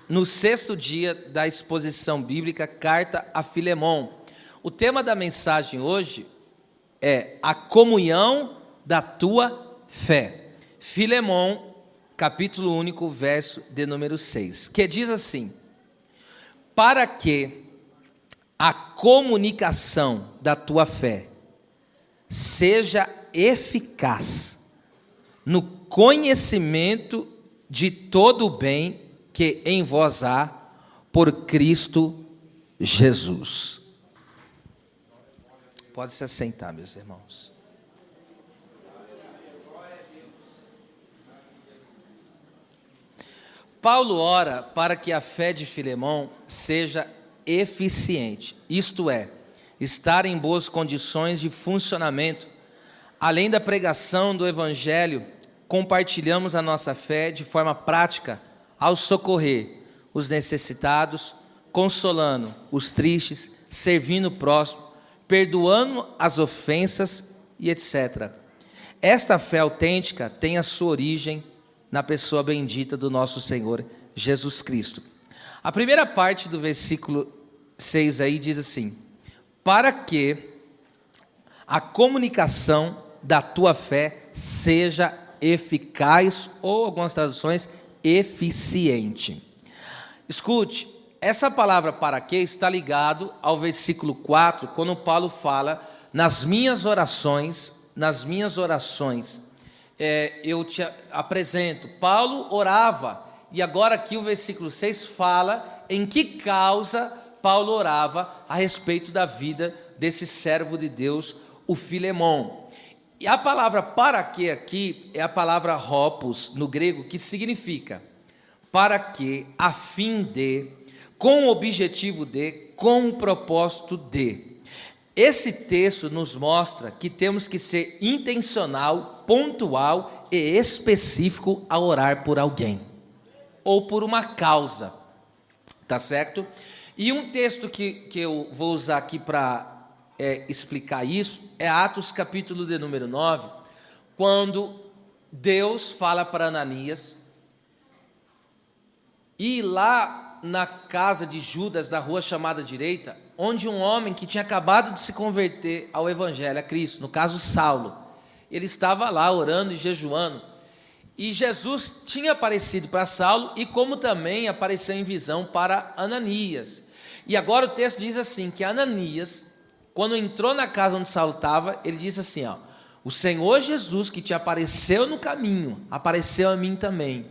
no 6º dia da exposição bíblica Carta a Filemon. O tema da mensagem hoje é a comunhão da tua fé. Filemon, capítulo único, verso de número 6, que diz assim: para que a comunicação da tua fé seja eficaz no conhecimento de todo o bem que em vós há por Cristo Jesus. Pode se assentar, meus irmãos. Paulo ora para que a fé de Filemon seja eficiente, isto é, estar em boas condições de funcionamento. Além da pregação do Evangelho, compartilhamos a nossa fé de forma prática ao socorrer os necessitados, consolando os tristes, servindo o próximo, perdoando as ofensas e etc. Esta fé autêntica tem a sua origem na pessoa bendita do nosso Senhor Jesus Cristo. A primeira parte do versículo 6 aí diz assim: para que a comunicação da tua fé seja eficaz, ou algumas traduções, eficiente. Escute, essa palavra para que está ligado ao versículo 4, quando Paulo fala, nas minhas orações, eu te apresento. Paulo orava, e agora aqui o versículo 6 fala em que causa Paulo orava a respeito da vida desse servo de Deus, o Filemon. E a palavra para que aqui é a palavra hopos no grego, que significa para que, a fim de, com o objetivo de, com o propósito de. Esse texto nos mostra que temos que ser intencional, pontual e específico ao orar por alguém ou por uma causa, tá certo? E um texto que eu vou usar aqui para explicar isso é Atos capítulo de número 9, quando Deus fala para Ananias ir lá na casa de Judas, da rua chamada Direita, onde um homem que tinha acabado de se converter ao Evangelho, a Cristo, no caso Saulo, ele estava lá orando e jejuando, e Jesus tinha aparecido para Saulo, e como também apareceu em visão para Ananias. E agora o texto diz assim, que Ananias, quando entrou na casa onde Saulo estava, ele disse assim, ó: o Senhor Jesus que te apareceu no caminho, apareceu a mim também.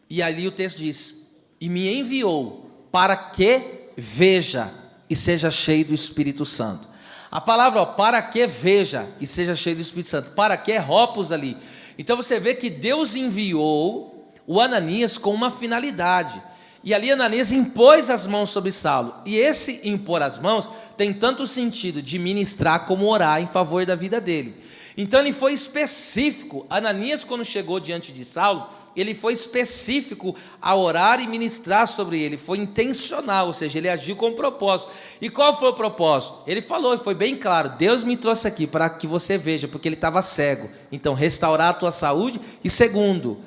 E ali o texto diz: e me enviou para que veja e seja cheio do Espírito Santo. A palavra, ó, para que veja e seja cheio do Espírito Santo, para que é hopos ali. Então você vê que Deus enviou o Ananias com uma finalidade. E ali Ananias impôs as mãos sobre Saulo. E esse impor as mãos tem tanto sentido de ministrar como orar em favor da vida dele. Então ele foi específico. Ananias, quando chegou diante de Saulo, ele foi específico a orar e ministrar sobre ele. Foi intencional, ou seja, ele agiu com propósito. E qual foi o propósito? Ele falou, e foi bem claro: Deus me trouxe aqui para que você veja, porque ele estava cego. Então, restaurar a tua saúde. E segundo,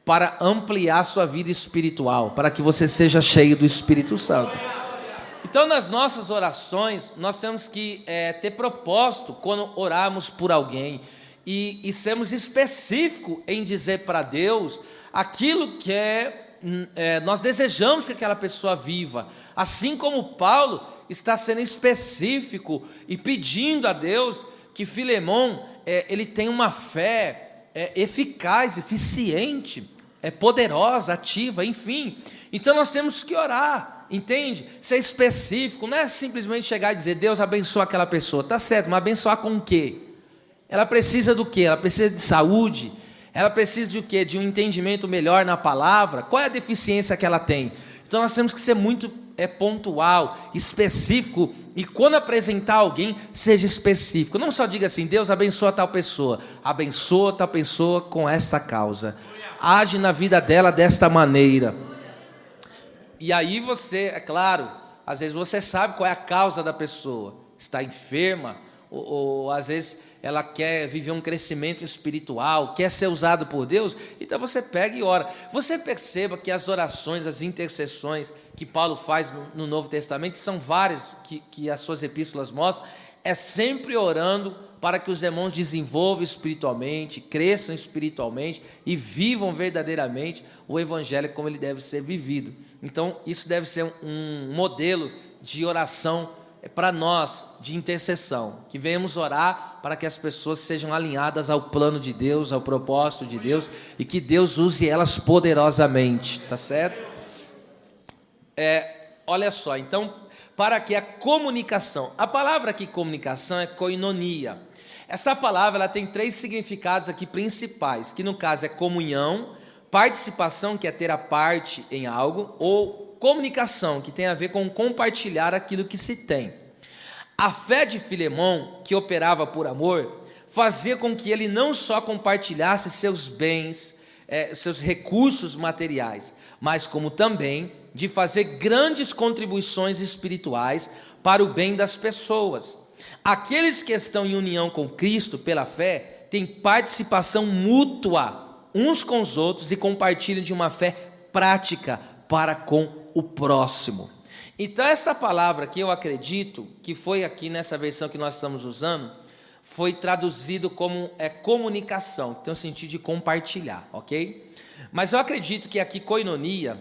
para ampliar a sua vida espiritual, para que você seja cheio do Espírito Santo. Então, nas nossas orações, nós temos que ter propósito quando orarmos por alguém e sermos específicos em dizer para Deus aquilo que nós desejamos que aquela pessoa viva. Assim como Paulo está sendo específico e pedindo a Deus que Filemon ele tenha uma fé eficaz, eficiente, poderosa, ativa, enfim. Então nós temos que orar, entende? Ser específico, não é simplesmente chegar e dizer: Deus abençoa aquela pessoa. Tá certo, mas abençoar com o quê? Ela precisa do quê? Ela precisa de saúde? Ela precisa de o quê? De um entendimento melhor na palavra? Qual é a deficiência que ela tem? Então nós temos que ser muito pontual, específico, e quando apresentar alguém, seja específico. Não só diga assim: Deus abençoa tal pessoa. Abençoa tal pessoa com esta causa. Age na vida dela desta maneira. E aí você, é claro, às vezes você sabe qual é a causa da pessoa. Está enferma, ou às vezes ela quer viver um crescimento espiritual, quer ser usado por Deus, então você pega e ora. Você perceba que as orações, as intercessões que Paulo faz no Novo Testamento, são várias que as suas epístolas mostram, é sempre orando para que os irmãos desenvolvam espiritualmente, cresçam espiritualmente e vivam verdadeiramente o evangelho como ele deve ser vivido. Então, isso deve ser um modelo de oração para nós, de intercessão, que venhamos orar para que as pessoas sejam alinhadas ao plano de Deus, ao propósito de Deus, e que Deus use elas poderosamente, tá certo? Olha só, então, para que a comunicação, a palavra aqui comunicação é koinonia. Esta palavra ela tem 3 significados aqui principais, que no caso é comunhão, participação, que é ter a parte em algo, ou comunicação, que tem a ver com compartilhar aquilo que se tem. A fé de Filemão, que operava por amor, fazia com que ele não só compartilhasse seus bens, seus recursos materiais, mas como também de fazer grandes contribuições espirituais para o bem das pessoas. Aqueles que estão em união com Cristo pela fé têm participação mútua uns com os outros e compartilham de uma fé prática para com o próximo. Então esta palavra que eu acredito que foi aqui nessa versão que nós estamos usando, foi traduzido como comunicação, que tem o sentido de compartilhar, ok? Mas eu acredito que aqui koinonia,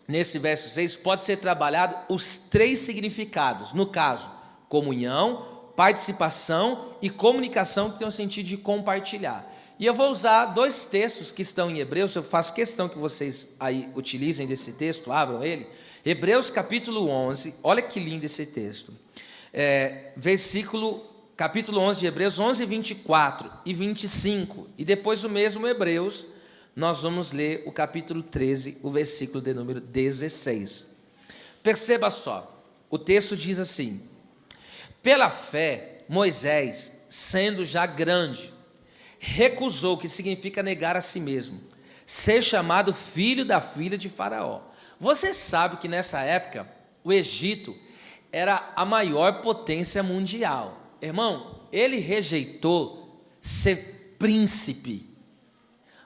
nesse verso 6, pode ser trabalhado os 3 significados, no caso, comunhão, participação e comunicação, que tem o sentido de compartilhar. E eu vou usar 2 textos que estão em Hebreus, eu faço questão que vocês aí utilizem desse texto, abram ele. Hebreus capítulo 11, olha que lindo esse texto. Capítulo 11 de Hebreus, 11, 24 e 25. E depois o mesmo Hebreus, nós vamos ler o capítulo 13, o versículo de número 16. Perceba só, o texto diz assim: pela fé, Moisés, sendo já grande, recusou, que significa negar a si mesmo, ser chamado filho da filha de Faraó. Você sabe que nessa época, o Egito era a maior potência mundial. Irmão, ele rejeitou ser príncipe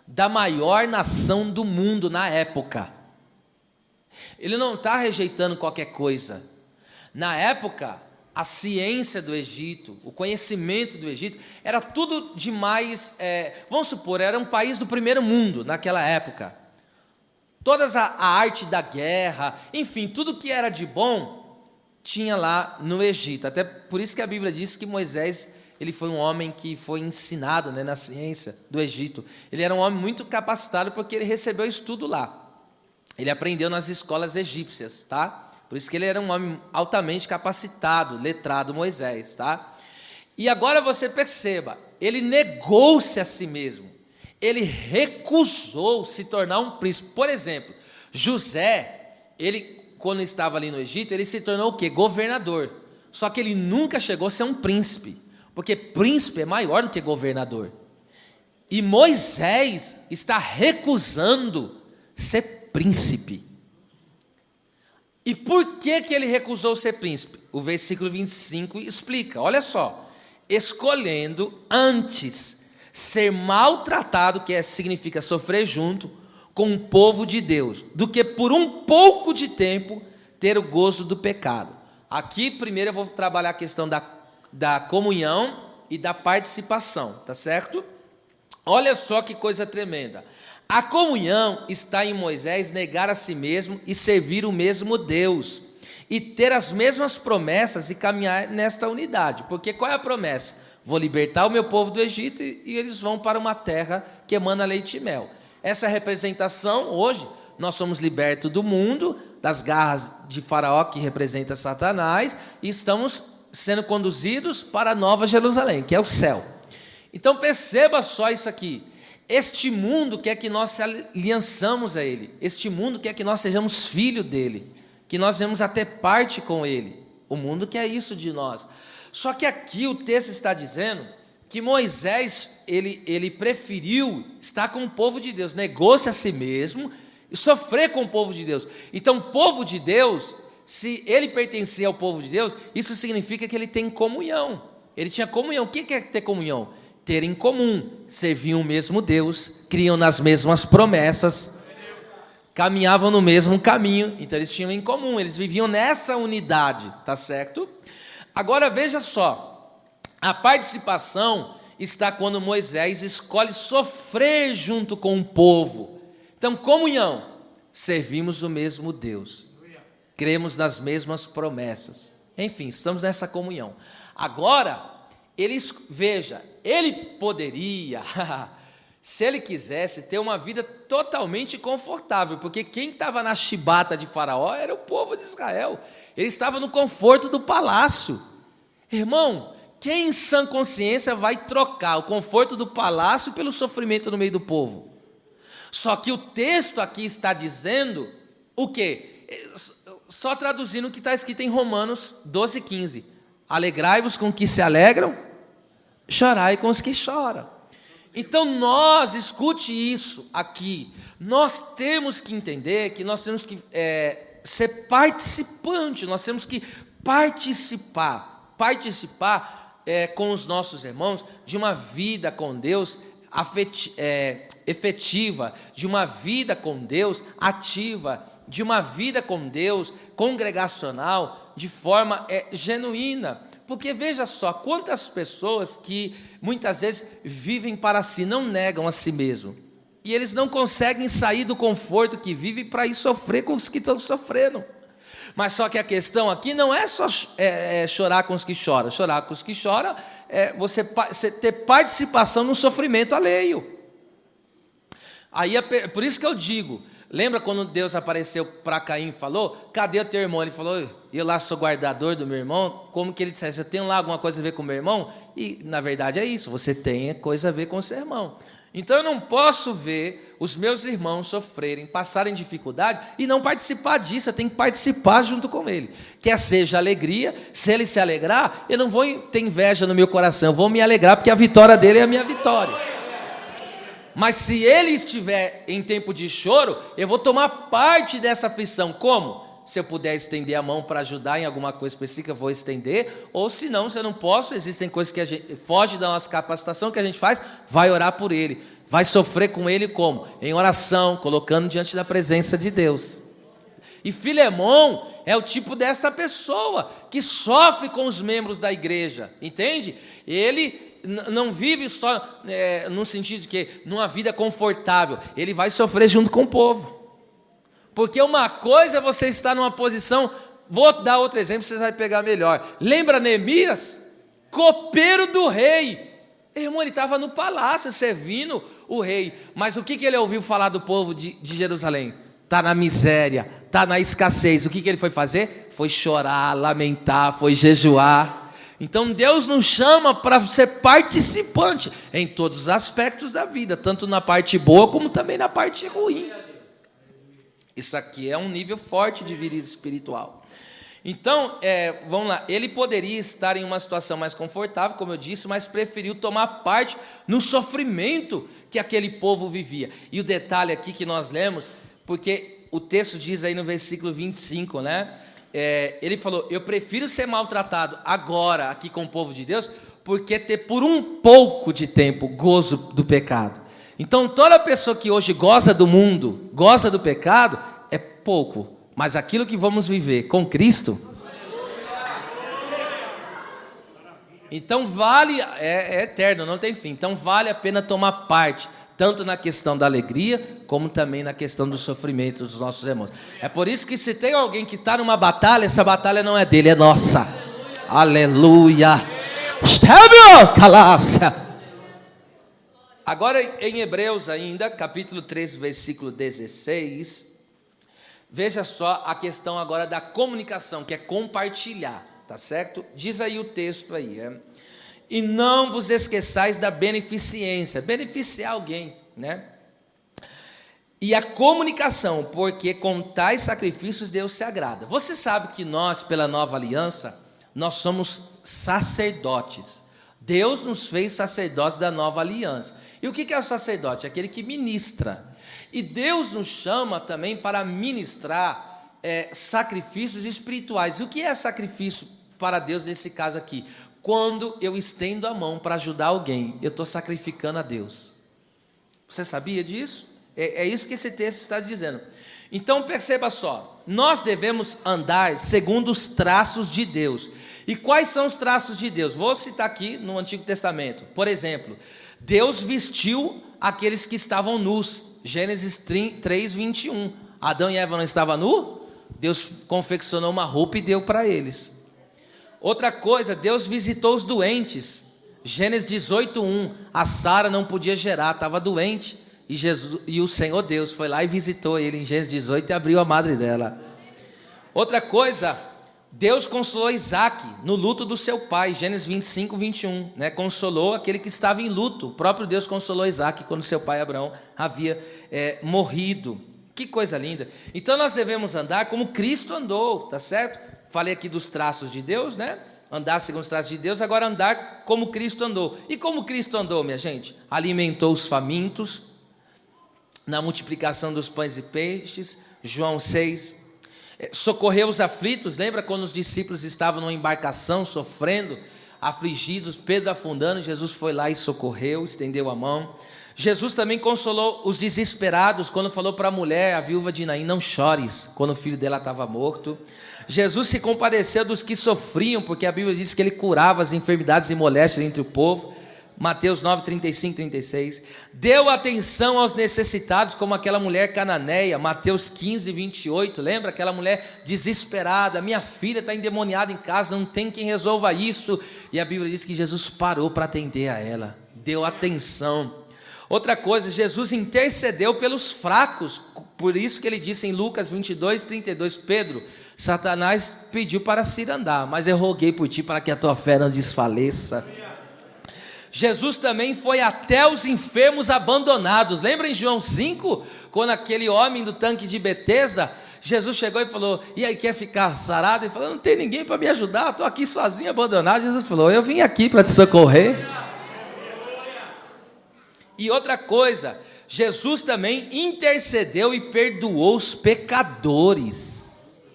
da maior nação do mundo na época. Ele não está rejeitando qualquer coisa. Na época, a ciência do Egito, o conhecimento do Egito, era tudo demais, vamos supor, era um país do primeiro mundo naquela época. Toda a arte da guerra, enfim, tudo que era de bom, tinha lá no Egito. Até por isso que a Bíblia diz que Moisés, ele foi um homem que foi ensinado, na ciência do Egito. Ele era um homem muito capacitado porque ele recebeu estudo lá. Ele aprendeu nas escolas egípcias, tá? Por isso que ele era um homem altamente capacitado, letrado, Moisés, tá? E agora você perceba, ele negou-se a si mesmo. Ele recusou se tornar um príncipe. Por exemplo, José, ele, quando estava ali no Egito, ele se tornou o quê? Governador. Só que ele nunca chegou a ser um príncipe, porque príncipe é maior do que governador. E Moisés está recusando ser príncipe. E por que ele recusou ser príncipe? O versículo 25 explica, olha só: escolhendo antes ser maltratado, que significa sofrer junto, com o povo de Deus, do que por um pouco de tempo ter o gozo do pecado. Aqui primeiro eu vou trabalhar a questão da comunhão e da participação, tá certo? Olha só que coisa tremenda. A comunhão está em Moisés negar a si mesmo e servir o mesmo Deus, e ter as mesmas promessas e caminhar nesta unidade. Porque qual é a promessa? Vou libertar o meu povo do Egito e eles vão para uma terra que emana leite e mel. Essa representação, hoje, nós somos libertos do mundo, das garras de Faraó, que representa Satanás, e estamos sendo conduzidos para a Nova Jerusalém, que é o céu. Então perceba só isso aqui. Este mundo quer que nós se aliançamos a ele. Este mundo quer que nós sejamos filhos dele, que nós venhamos a ter parte com ele. O mundo quer isso de nós. Só que aqui o texto está dizendo que Moisés, ele preferiu estar com o povo de Deus, negou-se a si mesmo e sofrer com o povo de Deus. Então, o povo de Deus, se ele pertencer ao povo de Deus, isso significa que ele tem comunhão. ele tinha comunhão. O que é ter comunhão? Ter em comum, serviam o mesmo Deus, criam nas mesmas promessas, caminhavam no mesmo caminho, então eles tinham em comum, eles viviam nessa unidade, tá certo? Agora veja só, a participação está quando Moisés escolhe sofrer junto com o povo. Então, comunhão, servimos o mesmo Deus, cremos nas mesmas promessas, enfim, estamos nessa comunhão. Agora, veja, ele poderia, se ele quisesse, ter uma vida totalmente confortável, porque quem estava na chibata de Faraó era o povo de Israel, ele estava no conforto do palácio. Irmão, quem em sã consciência vai trocar o conforto do palácio pelo sofrimento no meio do povo? Só que o texto aqui está dizendo o quê? Só traduzindo o que está escrito em Romanos 12:15. Alegrai-vos com os que se alegram, chorai com os que choram. Então nós, escute isso aqui, nós temos que entender que nós temos que ser participante, nós temos que participar com os nossos irmãos de uma vida com Deus efetiva, de uma vida com Deus ativa, de uma vida com Deus congregacional, de forma genuína. Porque veja só, quantas pessoas que muitas vezes vivem para si, não negam a si mesmo, e eles não conseguem sair do conforto que vivem para ir sofrer com os que estão sofrendo. Mas só que a questão aqui não é só chorar com os que choram. Chorar com os que choram é você ter participação no sofrimento alheio. Aí, por isso que eu digo, lembra quando Deus apareceu para Caim e falou, cadê o teu irmão? Ele falou, eu lá sou guardador do meu irmão. Como que ele dissesse, eu tenho lá alguma coisa a ver com o meu irmão? E na verdade é isso, você tem coisa a ver com o seu irmão. Então eu não posso ver os meus irmãos sofrerem, passarem dificuldade e não participar disso, eu tenho que participar junto com ele. Quer seja alegria, se ele se alegrar, eu não vou ter inveja no meu coração, eu vou me alegrar porque a vitória dele é a minha vitória. Mas se ele estiver em tempo de choro, eu vou tomar parte dessa aflição. Como? Se eu puder estender a mão para ajudar em alguma coisa específica, eu vou estender. Ou se não, se eu não posso, existem coisas que a gente foge da nossa capacitação, que a gente faz, vai orar por ele. Vai sofrer com ele como? Em oração, colocando diante da presença de Deus. E Filemão é o tipo desta pessoa, que sofre com os membros da igreja, entende? Ele não vive só no sentido de que, numa vida confortável, ele vai sofrer junto com o povo. Porque uma coisa é você estar numa posição, vou dar outro exemplo, você vai pegar melhor. Lembra Neemias? Copeiro do rei. Irmão, ele estava no palácio servindo o rei. Mas o que ele ouviu falar do povo de Jerusalém? Está na miséria, está na escassez. O que ele foi fazer? Foi chorar, lamentar, foi jejuar. Então Deus nos chama para ser participante em todos os aspectos da vida, tanto na parte boa como também na parte ruim. Isso aqui é um nível forte de vida espiritual. Então, vamos lá, ele poderia estar em uma situação mais confortável, como eu disse, mas preferiu tomar parte no sofrimento que aquele povo vivia. E o detalhe aqui que nós lemos, porque o texto diz aí no versículo 25, né? Ele falou, eu prefiro ser maltratado agora aqui com o povo de Deus, porque ter por um pouco de tempo gozo do pecado. Então, toda pessoa que hoje goza do mundo, goza do pecado, é pouco. Mas aquilo que vamos viver com Cristo, então vale, é eterno, não tem fim. Então vale a pena tomar parte, tanto na questão da alegria, como também na questão do sofrimento dos nossos irmãos. É por isso que se tem alguém que está numa batalha, essa batalha não é dele, é nossa. Aleluia. Agora em Hebreus ainda, capítulo 3, versículo 16, veja só a questão agora da comunicação, que é compartilhar, tá certo? Diz aí o texto aí, e não vos esqueçais da beneficência, beneficiar alguém, né? E a comunicação, porque com tais sacrifícios Deus se agrada. Você sabe que nós, pela nova aliança, nós somos sacerdotes. Deus nos fez sacerdotes da nova aliança. E o que é o sacerdote? Aquele que ministra. E Deus nos chama também para ministrar sacrifícios espirituais. E o que é sacrifício para Deus nesse caso aqui? quando eu estendo a mão para ajudar alguém, eu estou sacrificando a Deus. Você sabia disso? É isso que esse texto está dizendo. Então perceba só, nós devemos andar segundo os traços de Deus. E quais são os traços de Deus? Vou citar aqui no Antigo Testamento. Por exemplo, Deus vestiu aqueles que estavam nus. Gênesis 3, 21. Adão e Eva não estavam nus? Deus confeccionou uma roupa e deu para eles. Outra coisa, Deus visitou os doentes. Gênesis 18, 1. A Sara não podia gerar, estava doente. E o Senhor Deus foi lá e visitou ele em Gênesis 18 e abriu a madre dela. Outra coisa, Deus consolou Isaac no luto do seu pai, Gênesis 25, 21, né? Consolou aquele que estava em luto. O próprio Deus consolou Isaac quando seu pai Abraão havia morrido. Que coisa linda. Então nós devemos andar como Cristo andou, tá certo? Falei aqui dos traços de Deus, né? Andar segundo os traços de Deus, agora andar como Cristo andou. E como Cristo andou, minha gente? Alimentou os famintos, na multiplicação dos pães e peixes, João 6, socorreu os aflitos. Lembra quando os discípulos estavam numa embarcação sofrendo, afligidos, Pedro afundando, Jesus foi lá e socorreu, estendeu a mão. Jesus também consolou os desesperados, quando falou para a mulher, a viúva de Naim, não chores, quando o filho dela estava morto. Jesus se compadeceu dos que sofriam, porque a Bíblia diz que ele curava as enfermidades e moléstias entre o povo. Mateus 9, 35, 36, deu atenção aos necessitados, como aquela mulher cananeia, Mateus 15, 28, lembra? Aquela mulher desesperada, minha filha está endemoniada em casa, não tem quem resolva isso, e a Bíblia diz que Jesus parou para atender a ela, deu atenção. Outra coisa, Jesus intercedeu pelos fracos, por isso que ele disse em Lucas 22, 32, Pedro, Satanás pediu para se ir andar, mas eu roguei por ti para que a tua fé não desfaleça. Jesus também foi até os enfermos abandonados. Lembra em João 5, quando aquele homem do tanque de Betesda, Jesus chegou e falou, e aí, quer ficar sarado? Ele falou, não tem ninguém para me ajudar, estou aqui sozinho, abandonado. Jesus falou, eu vim aqui para te socorrer. E outra coisa, Jesus também intercedeu e perdoou os pecadores.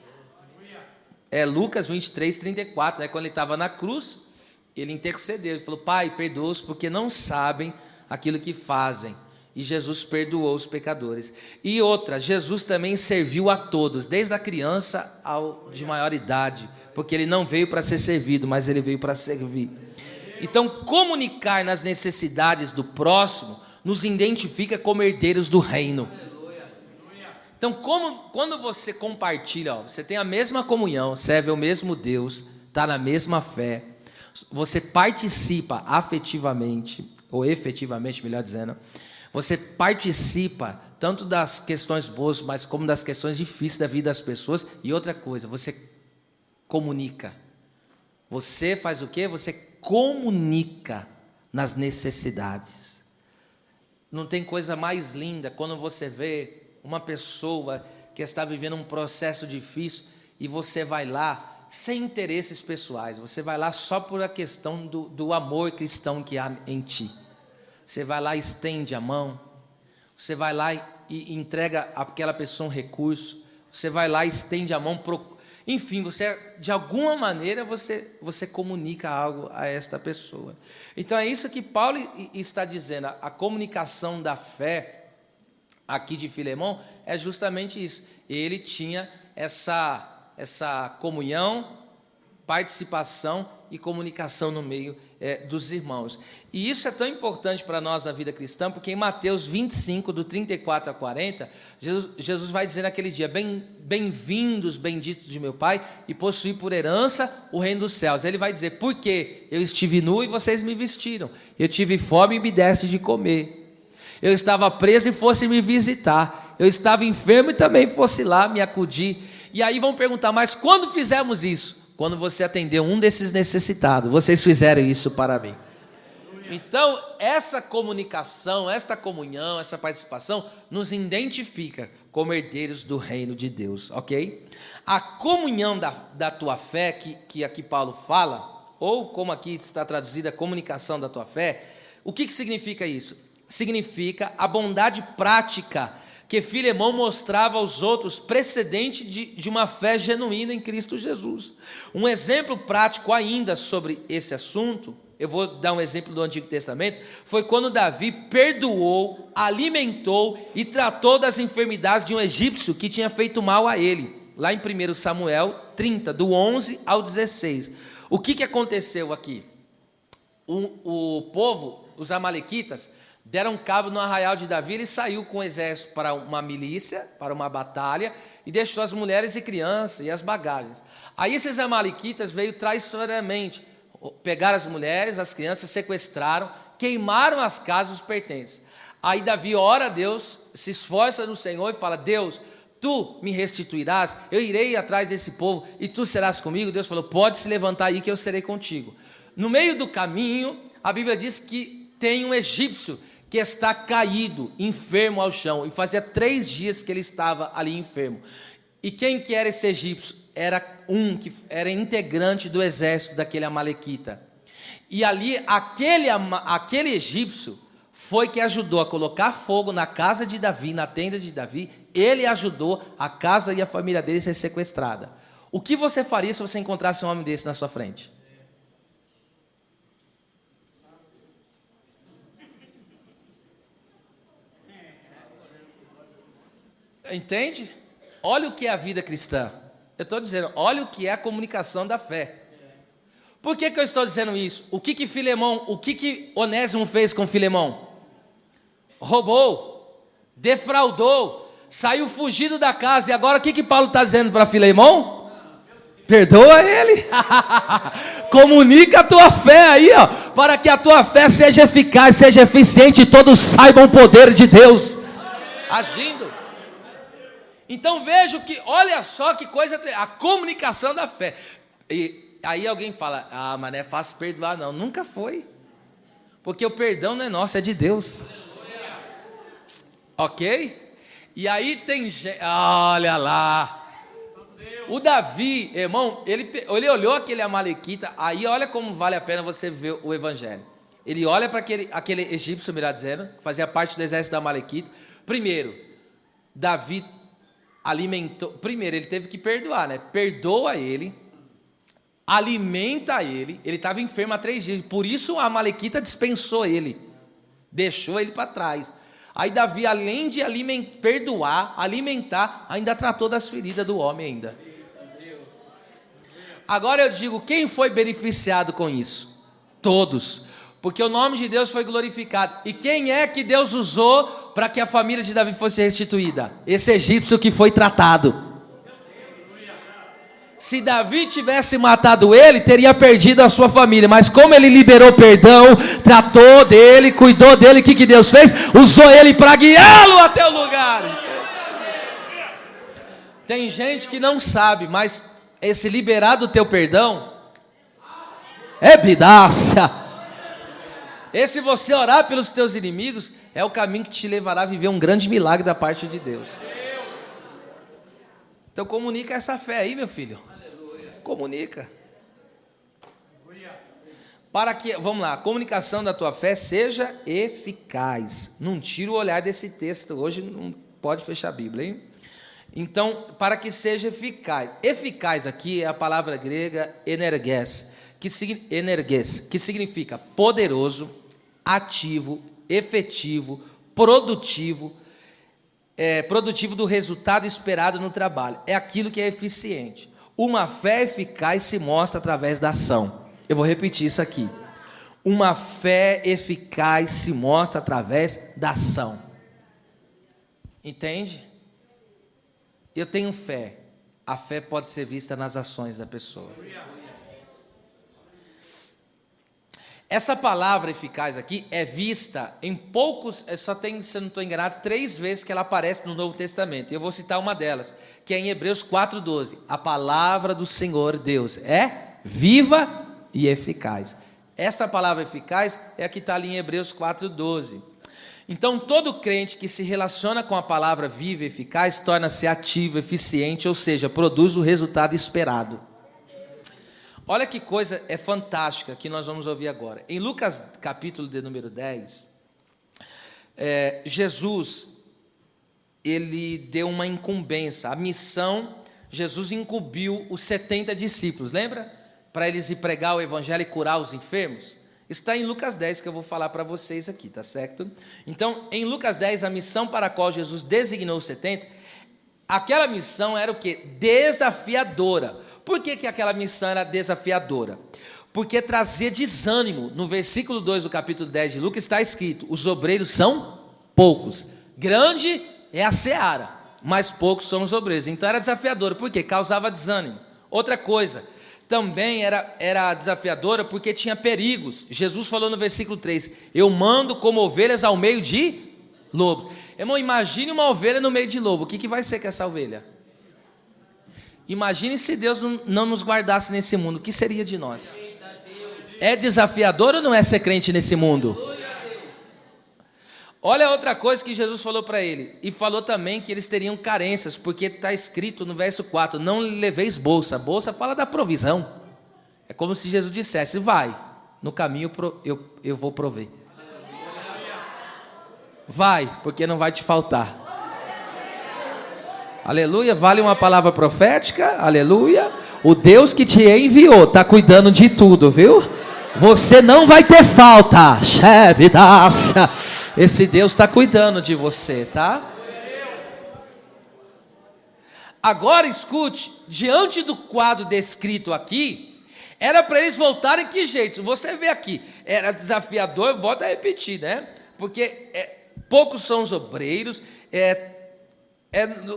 Lucas 23, 34, né? Quando ele estava na cruz, ele intercedeu, ele falou, Pai, perdoa-os porque não sabem aquilo que fazem. E Jesus perdoou os pecadores. E outra, Jesus também serviu a todos, desde a criança ao de maior idade, porque ele não veio para ser servido, mas ele veio para servir. Então, comunicar nas necessidades do próximo nos identifica como herdeiros do reino. Então, quando você compartilha, você tem a mesma comunhão, serve ao mesmo Deus, está na mesma fé, você participa afetivamente, ou efetivamente, melhor dizendo, você participa tanto das questões boas, mas como das questões difíceis da vida das pessoas. E outra coisa, você comunica. Você faz o quê? Você comunica nas necessidades. Não tem coisa mais linda quando você vê uma pessoa que está vivendo um processo difícil e você vai lá, sem interesses pessoais, você vai lá só por a questão do amor cristão que há em ti. Você vai lá e estende a mão, você vai lá e entrega àquela pessoa um recurso, você vai lá e estende a mão, enfim, você, de alguma maneira, você comunica algo a esta pessoa. Então é isso que Paulo está dizendo, a comunicação da fé aqui de Filemão é justamente isso. Ele tinha essa comunhão, participação e comunicação no meio dos irmãos. E isso é tão importante para nós na vida cristã, porque em Mateus 25, do 34 a 40, Jesus vai dizer naquele dia, bem-vindos, benditos de meu Pai, e possuí por herança o reino dos céus. Ele vai dizer, porque eu estive nu e vocês me vestiram, eu tive fome e me deste de comer, eu estava preso e fosse me visitar, eu estava enfermo e também fosse lá me acudir. E aí vão perguntar, mas quando fizemos isso? Quando você atendeu um desses necessitados, vocês fizeram isso para mim. Então, essa comunicação, esta comunhão, essa participação, nos identifica como herdeiros do reino de Deus, ok? A comunhão da tua fé, que aqui Paulo fala, ou como aqui está traduzida, a comunicação da tua fé, o que significa isso? Significa a bondade prática que Filemão mostrava aos outros precedente de uma fé genuína em Cristo Jesus. Um exemplo prático ainda sobre esse assunto, eu vou dar um exemplo do Antigo Testamento, foi quando Davi perdoou, alimentou e tratou das enfermidades de um egípcio que tinha feito mal a ele, lá em 1 Samuel 30, do 11 ao 16. O que aconteceu aqui? O povo, os amalequitas, deram cabo no arraial de Davi, ele saiu com o exército para uma milícia, para uma batalha, e deixou as mulheres e crianças e as bagagens. Aí esses amalequitas veio traiçoeiramente, pegaram as mulheres, as crianças, sequestraram, queimaram as casas, os pertences. Aí Davi ora a Deus, se esforça no Senhor e fala: Deus, tu me restituirás, eu irei atrás desse povo e tu serás comigo. Deus falou: pode se levantar aí que eu serei contigo. No meio do caminho, a Bíblia diz que tem um egípcio que está caído, enfermo ao chão, e fazia 3 dias que ele estava ali enfermo. E quem que era esse egípcio? Era que era integrante do exército daquele amalequita. E ali, aquele egípcio foi que ajudou a colocar fogo na casa de Davi, na tenda de Davi. Ele ajudou a casa e a família dele a ser sequestrada. O que você faria se você encontrasse um homem desse na sua frente? Entende? Olha o que é a vida cristã. Eu estou dizendo, olha o que é a comunicação da fé. Por que eu estou dizendo isso? O que Onésimo fez com Filemão? Roubou, defraudou, saiu fugido da casa. E agora o que Paulo está dizendo para Filemão? Perdoa ele. Comunica a tua fé aí, ó, para que a tua fé seja eficaz, seja eficiente e todos saibam o poder de Deus agindo. Então vejo que, olha só que coisa, a comunicação da fé. E aí alguém fala: ah, mas não é fácil perdoar. Não, nunca foi. Porque o perdão não é nosso, é de Deus. Ok? E aí tem gente, olha lá. O Davi, irmão, ele olhou aquele amalequita, aí olha como vale a pena você ver o evangelho. Ele olha para aquele egípcio, melhor dizendo, que fazia parte do exército da amalequita. Primeiro, Davi alimentou, primeiro ele teve que perdoar, né? Perdoa ele, alimenta ele estava enfermo há 3 dias, por isso a amalequita dispensou ele, deixou ele para trás. Aí Davi, além de perdoar, alimentar, ainda tratou das feridas do homem ainda. Agora eu digo, quem foi beneficiado com isso? Todos, porque o nome de Deus foi glorificado. E quem é que Deus usou para que a família de Davi fosse restituída? Esse egípcio que foi tratado. Se Davi tivesse matado ele, teria perdido a sua família. Mas como ele liberou perdão, tratou dele, cuidou dele, o que Deus fez? Usou ele para guiá-lo até o lugar. Tem gente que não sabe, mas esse liberar do teu perdão é bidácia. Esse você orar pelos teus inimigos é o caminho que te levará a viver um grande milagre da parte de Deus. Então comunica essa fé aí, meu filho. Comunica. Para que, vamos lá, a comunicação da tua fé seja eficaz. Não tira o olhar desse texto, hoje não pode fechar a Bíblia, hein? Então, para que seja eficaz. Eficaz aqui é a palavra grega energes, que significa poderoso, ativo, efetivo, produtivo, produtivo do resultado esperado no trabalho. É aquilo que é eficiente. Uma fé eficaz se mostra através da ação. Eu vou repetir isso aqui. Uma fé eficaz se mostra através da ação. Entende? Eu tenho fé. A fé pode ser vista nas ações da pessoa. Essa palavra eficaz aqui é vista em poucos, só tem, se eu não estou enganado, 3 vezes que ela aparece no Novo Testamento. Eu vou citar uma delas, que é em Hebreus 4:12. A palavra do Senhor Deus é viva e eficaz. Essa palavra eficaz é a que está ali em Hebreus 4:12. Então, todo crente que se relaciona com a palavra viva e eficaz torna-se ativo, eficiente, ou seja, produz o resultado esperado. Olha que coisa é fantástica que nós vamos ouvir agora. Em Lucas capítulo de número 10, Jesus, ele deu uma incumbência, a missão, Jesus incumbiu os 70 discípulos, lembra? Para eles ir pregar o evangelho e curar os enfermos. Está em Lucas 10, que eu vou falar para vocês aqui, tá certo? Então, em Lucas 10, a missão para a qual Jesus designou os 70, aquela missão era o quê? Desafiadora. Por que aquela missão era desafiadora? Porque trazia desânimo. No versículo 2 do capítulo 10 de Lucas está escrito: os obreiros são poucos. Grande é a seara, mas poucos são os obreiros. Então era desafiadora, porque causava desânimo. Outra coisa, também era desafiadora porque tinha perigos. Jesus falou no versículo 3: eu mando como ovelhas ao meio de lobos. Irmão, imagine uma ovelha no meio de lobo. O que vai ser com essa ovelha? Imagine se Deus não nos guardasse nesse mundo. O que seria de nós? É desafiador ou não é ser crente nesse mundo? Olha outra coisa que Jesus falou para ele. E falou também que eles teriam carências, porque está escrito no verso 4: não leveis bolsa. Bolsa fala da provisão. É como se Jesus dissesse: vai, no caminho eu vou prover. Vai, porque não vai te faltar. Aleluia, vale uma palavra profética, aleluia. O Deus que te enviou está cuidando de tudo, viu? Você não vai ter falta. Esse Deus está cuidando de você, tá? Agora escute, diante do quadro descrito aqui, era para eles voltarem que jeito? Você vê aqui, era desafiador, volta a repetir, né? Porque poucos são os obreiros,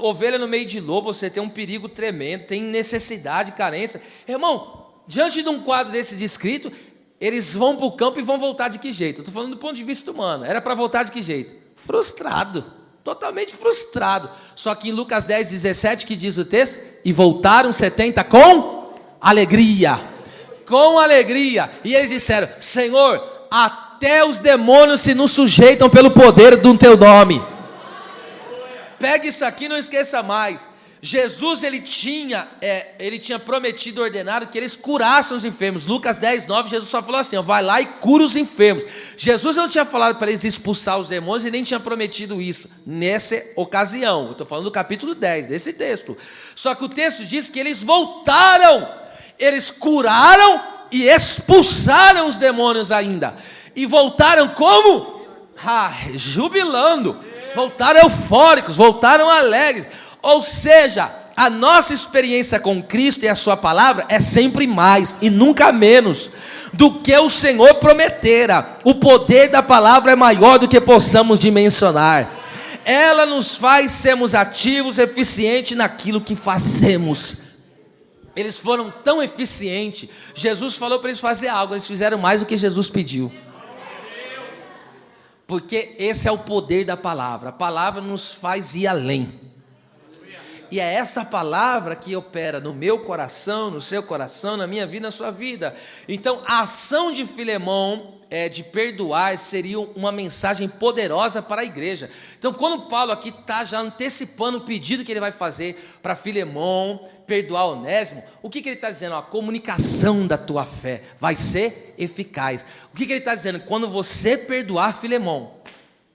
ovelha no meio de lobo, você tem um perigo tremendo, tem necessidade, carência. Irmão, diante de um quadro desse descrito, eles vão para o campo e vão voltar de que jeito? Estou falando do ponto de vista humano. Era para voltar de que jeito? Frustrado, totalmente frustrado. Só que em Lucas 10, 17, que diz o texto: e voltaram 70 com alegria. Com alegria. E eles disseram: Senhor, até os demônios se nos sujeitam pelo poder do teu nome. Pegue isso aqui, não esqueça mais. Jesus, ele tinha prometido, ordenado que eles curassem os enfermos. Lucas 10, 9, Jesus só falou assim: ó, vai lá e cura os enfermos. Jesus não tinha falado para eles expulsar os demônios e nem tinha prometido isso nessa ocasião. Eu estou falando do capítulo 10, desse texto. Só que o texto diz que eles voltaram, eles curaram e expulsaram os demônios ainda. E voltaram como? Jubilando. Voltaram eufóricos, voltaram alegres. Ou seja, a nossa experiência com Cristo e a sua palavra é sempre mais e nunca menos do que o Senhor prometera. O poder da palavra é maior do que possamos dimensionar. Ela nos faz sermos ativos, eficientes naquilo que fazemos. Eles foram tão eficientes. Jesus falou para eles fazer algo, eles fizeram mais do que Jesus pediu. Porque esse é o poder da palavra. A palavra nos faz ir além. E é essa palavra que opera no meu coração, no seu coração, na minha vida, na sua vida. Então, a ação de Filemão, de perdoar, seria uma mensagem poderosa para a igreja. Então, quando Paulo aqui está já antecipando o pedido que ele vai fazer para Filemão, perdoar Onésimo, o que ele está dizendo? A comunicação da tua fé vai ser eficaz. O que ele está dizendo? Quando você perdoar Filemão,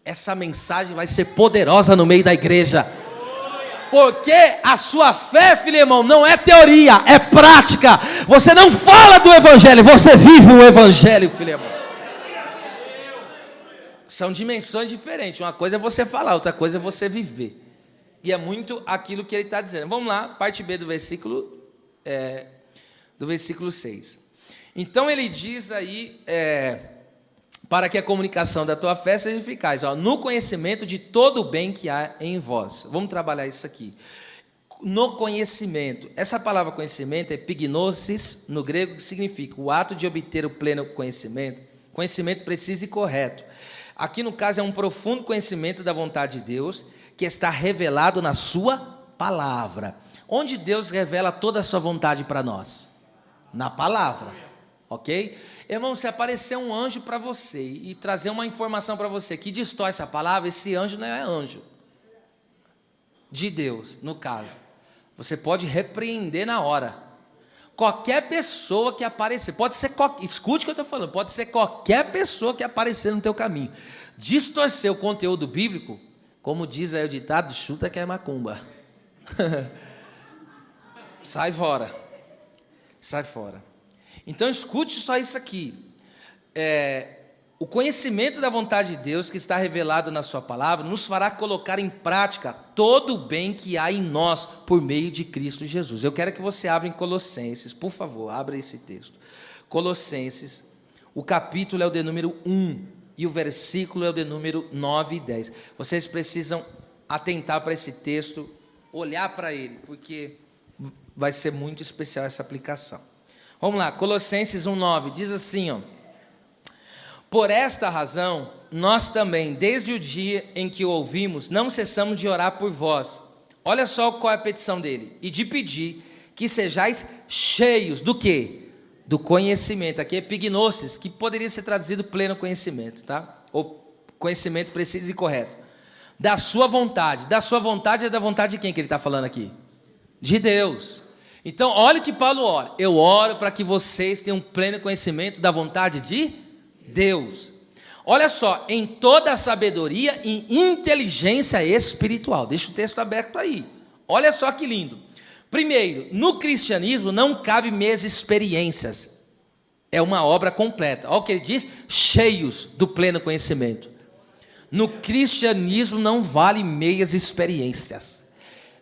essa mensagem vai ser poderosa no meio da igreja. Porque a sua fé, Filemão, não é teoria, é prática. Você não fala do evangelho, você vive o evangelho, Filemão. São dimensões diferentes. Uma coisa é você falar, outra coisa é você viver. E é muito aquilo que ele está dizendo. Vamos lá, parte B do versículo 6. Então ele diz aí, para que a comunicação da tua fé seja eficaz, no conhecimento de todo o bem que há em vós. Vamos trabalhar isso aqui. No conhecimento. Essa palavra conhecimento é epignosis, no grego, que significa o ato de obter o pleno conhecimento. Conhecimento preciso e correto. Aqui, no caso, é um profundo conhecimento da vontade de Deus, que está revelado na sua palavra. Onde Deus revela toda a sua vontade para nós? Na palavra. Ok? Irmão, se aparecer um anjo para você e trazer uma informação para você que distorce a palavra, esse anjo não é anjo de Deus, no caso. Você pode repreender na hora. Qualquer pessoa que aparecer, pode ser, escute o que eu estou falando, pode ser qualquer pessoa que aparecer no teu caminho, distorcer o conteúdo bíblico, Como diz aí o ditado, chuta que é macumba. Sai fora. Sai fora. Então escute só isso aqui. O conhecimento da vontade de Deus que está revelado na sua palavra nos fará colocar em prática todo o bem que há em nós por meio de Cristo Jesus. Eu quero que você abra em Colossenses, por favor, abra esse texto. Colossenses, o capítulo é o de número 1 e o versículo é o de número 9 e 10. Vocês precisam atentar para esse texto, olhar para ele, porque vai ser muito especial essa aplicação. Vamos lá, Colossenses 1:9, diz assim, ó: por esta razão, nós também, desde o dia em que o ouvimos, não cessamos de orar por vós. Olha só qual é a petição dele. E de pedir que sejais cheios do quê? Do conhecimento. Aqui é epignosis, que poderia ser traduzido pleno conhecimento, tá? Ou conhecimento preciso e correto. Da sua vontade. Da sua vontade é da vontade de quem que ele está falando aqui? De Deus. Então, olha que Paulo ora. Eu oro para que vocês tenham pleno conhecimento da vontade de Deus. Olha só, em toda a sabedoria e inteligência espiritual. Deixa o texto aberto aí. Olha só que lindo. Primeiro, no cristianismo não cabe meias experiências. É uma obra completa. Olha o que ele diz: cheios do pleno conhecimento. No cristianismo não vale meias experiências.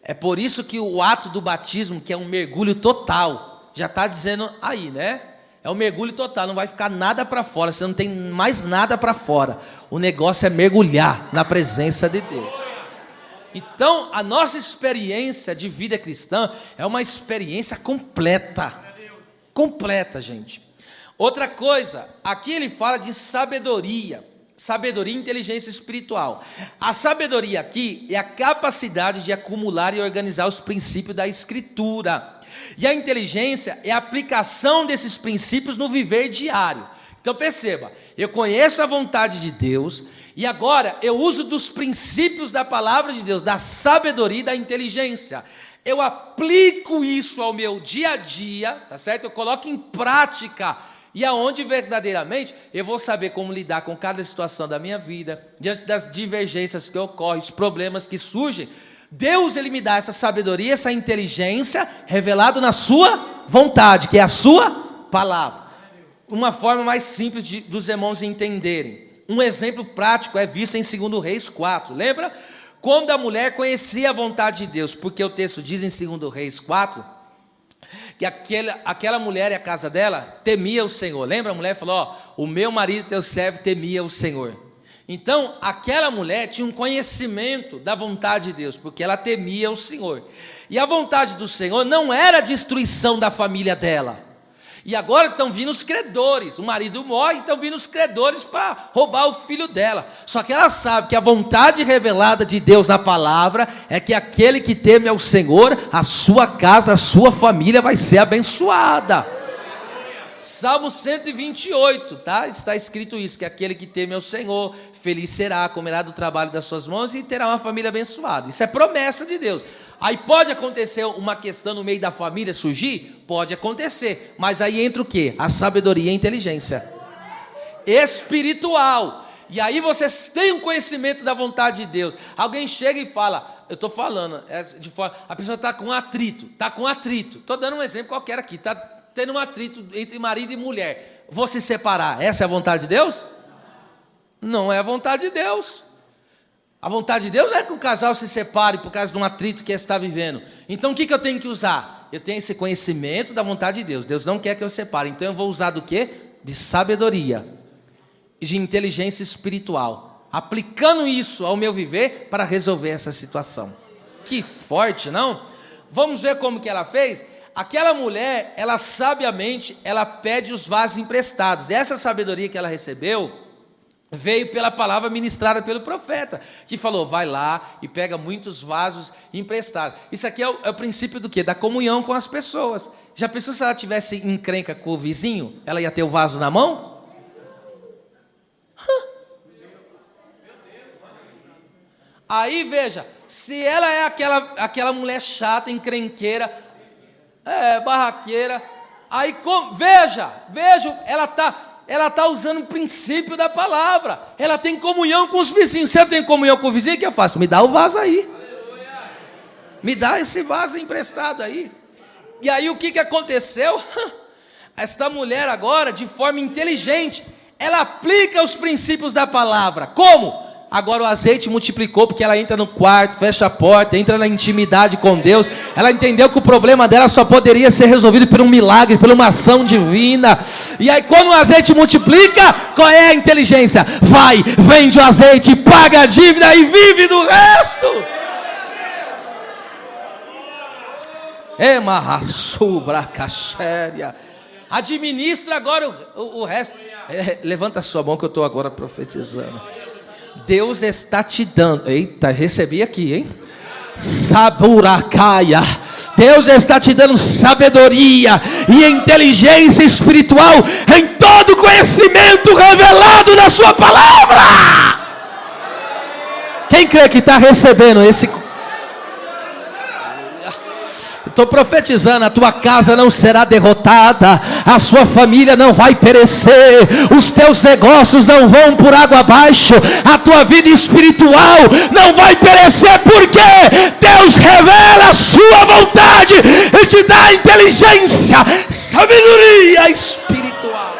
É por isso que o ato do batismo, que é um mergulho total, já está dizendo aí, né? É um mergulho total, não vai ficar nada para fora, você não tem mais nada para fora. O negócio é mergulhar na presença de Deus. Então, a nossa experiência de vida cristã é uma experiência completa. Completa, gente. Outra coisa, aqui ele fala de sabedoria. Sabedoria e inteligência espiritual. A sabedoria aqui é a capacidade de acumular e organizar os princípios da Escritura. E a inteligência é a aplicação desses princípios no viver diário. Então perceba, eu conheço a vontade de Deus e agora eu uso dos princípios da palavra de Deus, da sabedoria e da inteligência. Eu aplico isso ao meu dia a dia, tá certo? Eu coloco em prática e aonde verdadeiramente eu vou saber como lidar com cada situação da minha vida, diante das divergências que ocorrem, os problemas que surgem. Deus, ele me dá essa sabedoria, essa inteligência, revelado na sua vontade, que é a sua palavra. Uma forma mais simples dos irmãos entenderem. Um exemplo prático é visto em 2 Reis 4, lembra? Quando a mulher conhecia a vontade de Deus, porque o texto diz em 2 Reis 4, que aquela mulher e a casa dela temia o Senhor. Lembra? A mulher falou, ó, o meu marido, teu servo, temia o Senhor. Então, aquela mulher tinha um conhecimento da vontade de Deus, porque ela temia o Senhor. E a vontade do Senhor não era a destruição da família dela. E agora estão vindo os credores, o marido morre, estão vindo os credores para roubar o filho dela. Só que ela sabe que a vontade revelada de Deus na palavra é que aquele que teme ao Senhor, a sua casa, a sua família vai ser abençoada. Salmo 128, tá? Está escrito isso, que aquele que teme ao Senhor, feliz será, comerá do trabalho das suas mãos e terá uma família abençoada. Isso é promessa de Deus. Aí pode acontecer uma questão no meio da família surgir? Pode acontecer, mas aí entra o quê? A sabedoria e a inteligência espiritual. E aí vocês têm um conhecimento da vontade de Deus. Alguém chega e fala, eu estou falando, a pessoa está com atrito, estou dando um exemplo qualquer aqui, está tendo um atrito entre marido e mulher, vou se separar, essa é a vontade de Deus? Não é a vontade de Deus. A vontade de Deus não é que o casal se separe por causa de um atrito que está vivendo. Então o que eu tenho que usar? Eu tenho esse conhecimento da vontade de Deus. Deus não quer que eu separe, então eu vou usar do quê? De sabedoria e de inteligência espiritual, aplicando isso ao meu viver para resolver essa situação. Que forte, não? Vamos ver como que ela fez? Aquela mulher, ela sabiamente, ela pede os vasos emprestados. Essa sabedoria que ela recebeu veio pela palavra ministrada pelo profeta, que falou, vai lá e pega muitos vasos emprestados. Isso aqui é o princípio do quê? Da comunhão com as pessoas. Já pensou se ela tivesse encrenca com o vizinho? Ela ia ter o vaso na mão? Aí veja, se ela é aquela mulher chata, encrenqueira, barraqueira, aí veja, ela está ela está usando o princípio da palavra. Ela tem comunhão com os vizinhos. Se eu tenho comunhão com o vizinho, o que eu faço? Me dá o vaso aí. Me dá esse vaso emprestado aí. E aí o que aconteceu? Esta mulher agora, de forma inteligente, ela aplica os princípios da palavra. Como? Agora o azeite multiplicou, porque ela entra no quarto, fecha a porta, entra na intimidade com Deus. Ela entendeu que o problema dela só poderia ser resolvido por um milagre, por uma ação divina. E aí quando o azeite multiplica, qual é a inteligência? Vai, vende o azeite, paga a dívida e vive do resto. Administra agora o resto. Levanta a sua mão que eu estou agora profetizando. Deus está te dando. Eita, recebi aqui, hein? Saburacaia. Deus está te dando sabedoria e inteligência espiritual em todo conhecimento revelado na sua palavra. Quem crê que está recebendo esse? Estou profetizando, a tua casa não será derrotada, a sua família não vai perecer, os teus negócios não vão por água abaixo, a tua vida espiritual não vai perecer, porque Deus revela a sua vontade e te dá inteligência, sabedoria espiritual.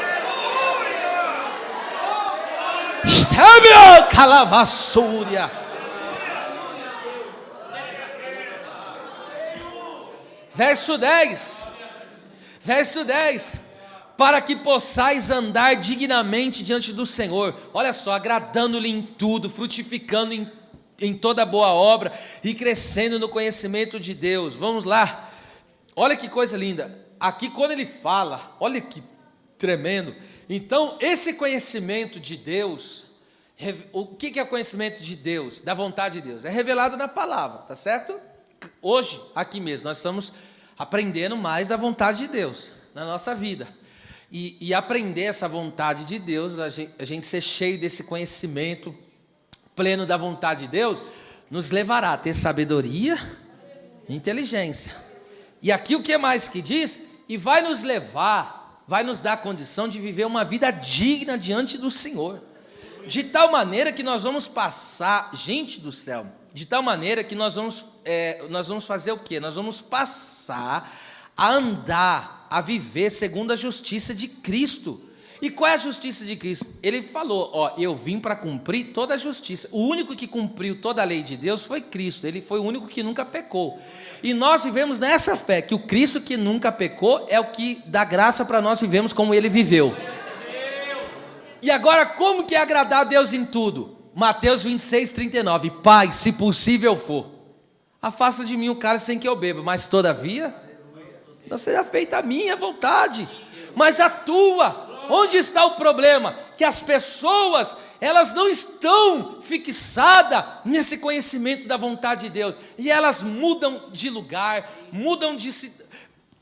Esteve calavassúria. Verso 10, para que possais andar dignamente diante do Senhor, olha só, agradando-lhe em tudo, frutificando em toda boa obra e crescendo no conhecimento de Deus. Vamos lá, olha que coisa linda, aqui quando ele fala, olha que tremendo, então esse conhecimento de Deus, o que é o conhecimento de Deus, da vontade de Deus? É revelado na palavra, tá certo? Hoje, aqui mesmo, nós estamos aprendendo mais da vontade de Deus na nossa vida. E aprender essa vontade de Deus, a gente ser cheio desse conhecimento pleno da vontade de Deus, nos levará a ter sabedoria e inteligência. E aqui o que mais que diz? E vai nos levar, vai nos dar a condição de viver uma vida digna diante do Senhor. De tal maneira que nós vamos passar, gente do céu, de tal maneira que nós vamos fazer o quê? Nós vamos passar a andar, a viver segundo a justiça de Cristo. E qual é a justiça de Cristo? Ele falou, eu vim para cumprir toda a justiça. O único que cumpriu toda a lei de Deus foi Cristo. Ele foi o único que nunca pecou. E nós vivemos nessa fé, que o Cristo que nunca pecou é o que dá graça para nós vivemos como ele viveu. E agora, como que é agradar a Deus em tudo? Mateus 26, 39. Pai, se possível for, afasta de mim o cálice sem que eu beba, mas todavia, não seja feita a minha vontade, mas a tua. Onde está o problema? Que as pessoas, elas não estão fixadas nesse conhecimento da vontade de Deus, e elas mudam de lugar, mudam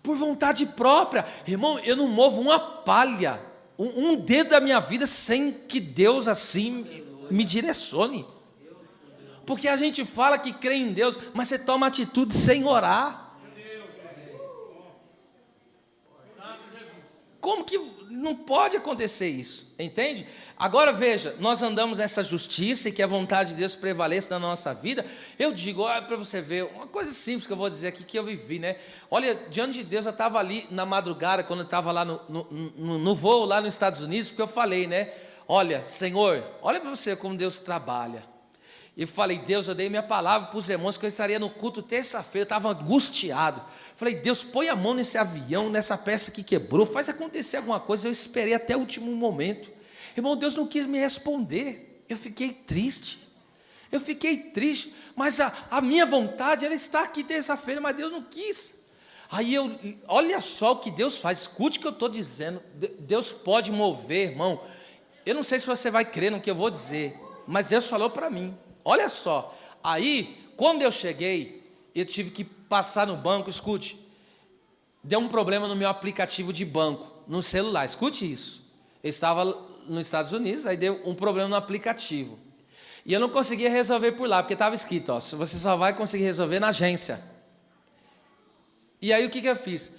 por vontade própria. Irmão, eu não movo uma palha, um dedo da minha vida sem que Deus assim me direcione. Porque a gente fala que crê em Deus, mas você toma atitude sem orar. Como que não pode acontecer isso? Entende? Agora veja, nós andamos nessa justiça e que a vontade de Deus prevaleça na nossa vida. Eu digo, olha para você ver, uma coisa simples que eu vou dizer aqui que eu vivi, né? Olha, diante de Deus, eu estava ali na madrugada, quando eu estava lá no voo lá nos Estados Unidos, porque eu falei, né? Olha, Senhor, olha para você como Deus trabalha. E falei, Deus, eu dei minha palavra para os irmãos que eu estaria no culto terça-feira, eu estava angustiado. Falei, Deus, põe a mão nesse avião, nessa peça que quebrou, faz acontecer alguma coisa. Eu esperei até o último momento. Irmão, Deus não quis me responder. Eu fiquei triste, mas a minha vontade, ela está aqui terça-feira, mas Deus não quis. Aí olha só o que Deus faz, escute o que eu estou dizendo. Deus pode mover, irmão. Eu não sei se você vai crer no que eu vou dizer, mas Deus falou para mim. Olha só, aí, quando eu cheguei, eu tive que passar no banco, escute, deu um problema no meu aplicativo de banco, no celular, escute isso. Eu estava nos Estados Unidos, aí deu um problema no aplicativo. E eu não conseguia resolver por lá, porque estava escrito, você só vai conseguir resolver na agência. E aí o que eu fiz?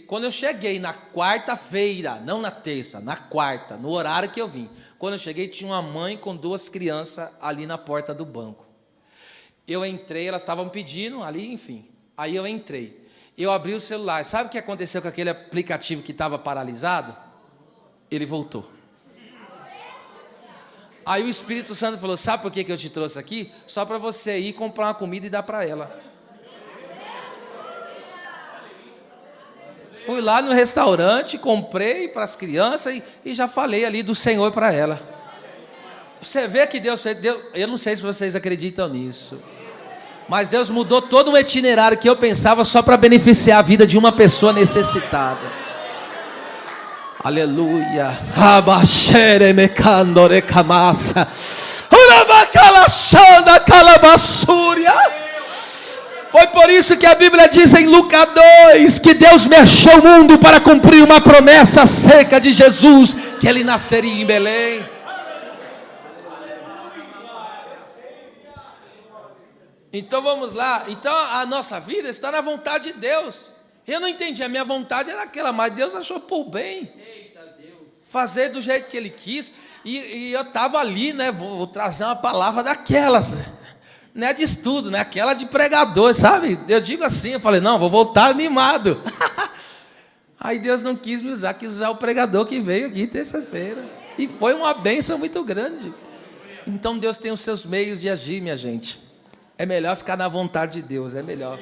Quando eu cheguei na quarta-feira, não na terça, na quarta, no horário que eu vim. Quando eu cheguei, tinha uma mãe com 2 crianças ali na porta do banco. Eu entrei, elas estavam pedindo ali, enfim. Aí eu entrei. Eu abri o celular. Sabe o que aconteceu com aquele aplicativo que estava paralisado? Ele voltou. Aí o Espírito Santo falou, sabe por que eu te trouxe aqui? Só para você ir comprar uma comida e dar para ela. Fui lá no restaurante, comprei para as crianças e já falei ali do Senhor para ela. Você vê que Deus, eu não sei se vocês acreditam nisso, mas Deus mudou todo um itinerário que eu pensava só para beneficiar a vida de uma pessoa necessitada. Aleluia. Abaxere mecandore camassa. Urabacalaxanda calabassúria. Foi por isso que a Bíblia diz em Lucas 2 que Deus mexeu o mundo para cumprir uma promessa acerca de Jesus, que ele nasceria em Belém. Então vamos lá. Então a nossa vida está na vontade de Deus. Eu não entendi, a minha vontade era aquela, mas Deus achou por bem fazer do jeito que Ele quis. E eu estava ali, né? Vou trazer uma palavra daquelas, não é de estudo, né? Aquela de pregador, sabe? Eu digo assim, eu falei, não, vou voltar animado. Aí Deus não quis me usar, quis usar o pregador que veio aqui terça-feira. E foi uma bênção muito grande. Então Deus tem os seus meios de agir, minha gente. É melhor ficar na vontade de Deus, é melhor.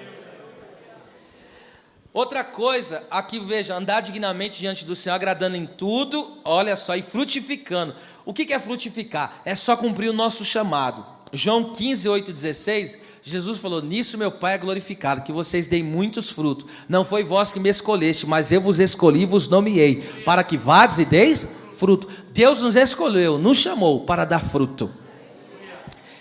Outra coisa, aqui veja, andar dignamente diante do Senhor, agradando em tudo, olha só, e frutificando. O que é frutificar? É só cumprir o nosso chamado. João 15, 8, 16, Jesus falou, nisso meu Pai é glorificado, que vocês deem muitos frutos. Não foi vós que me escolheste, mas eu vos escolhi e vos nomeei, para que vades e deis fruto. Deus nos escolheu, nos chamou para dar fruto.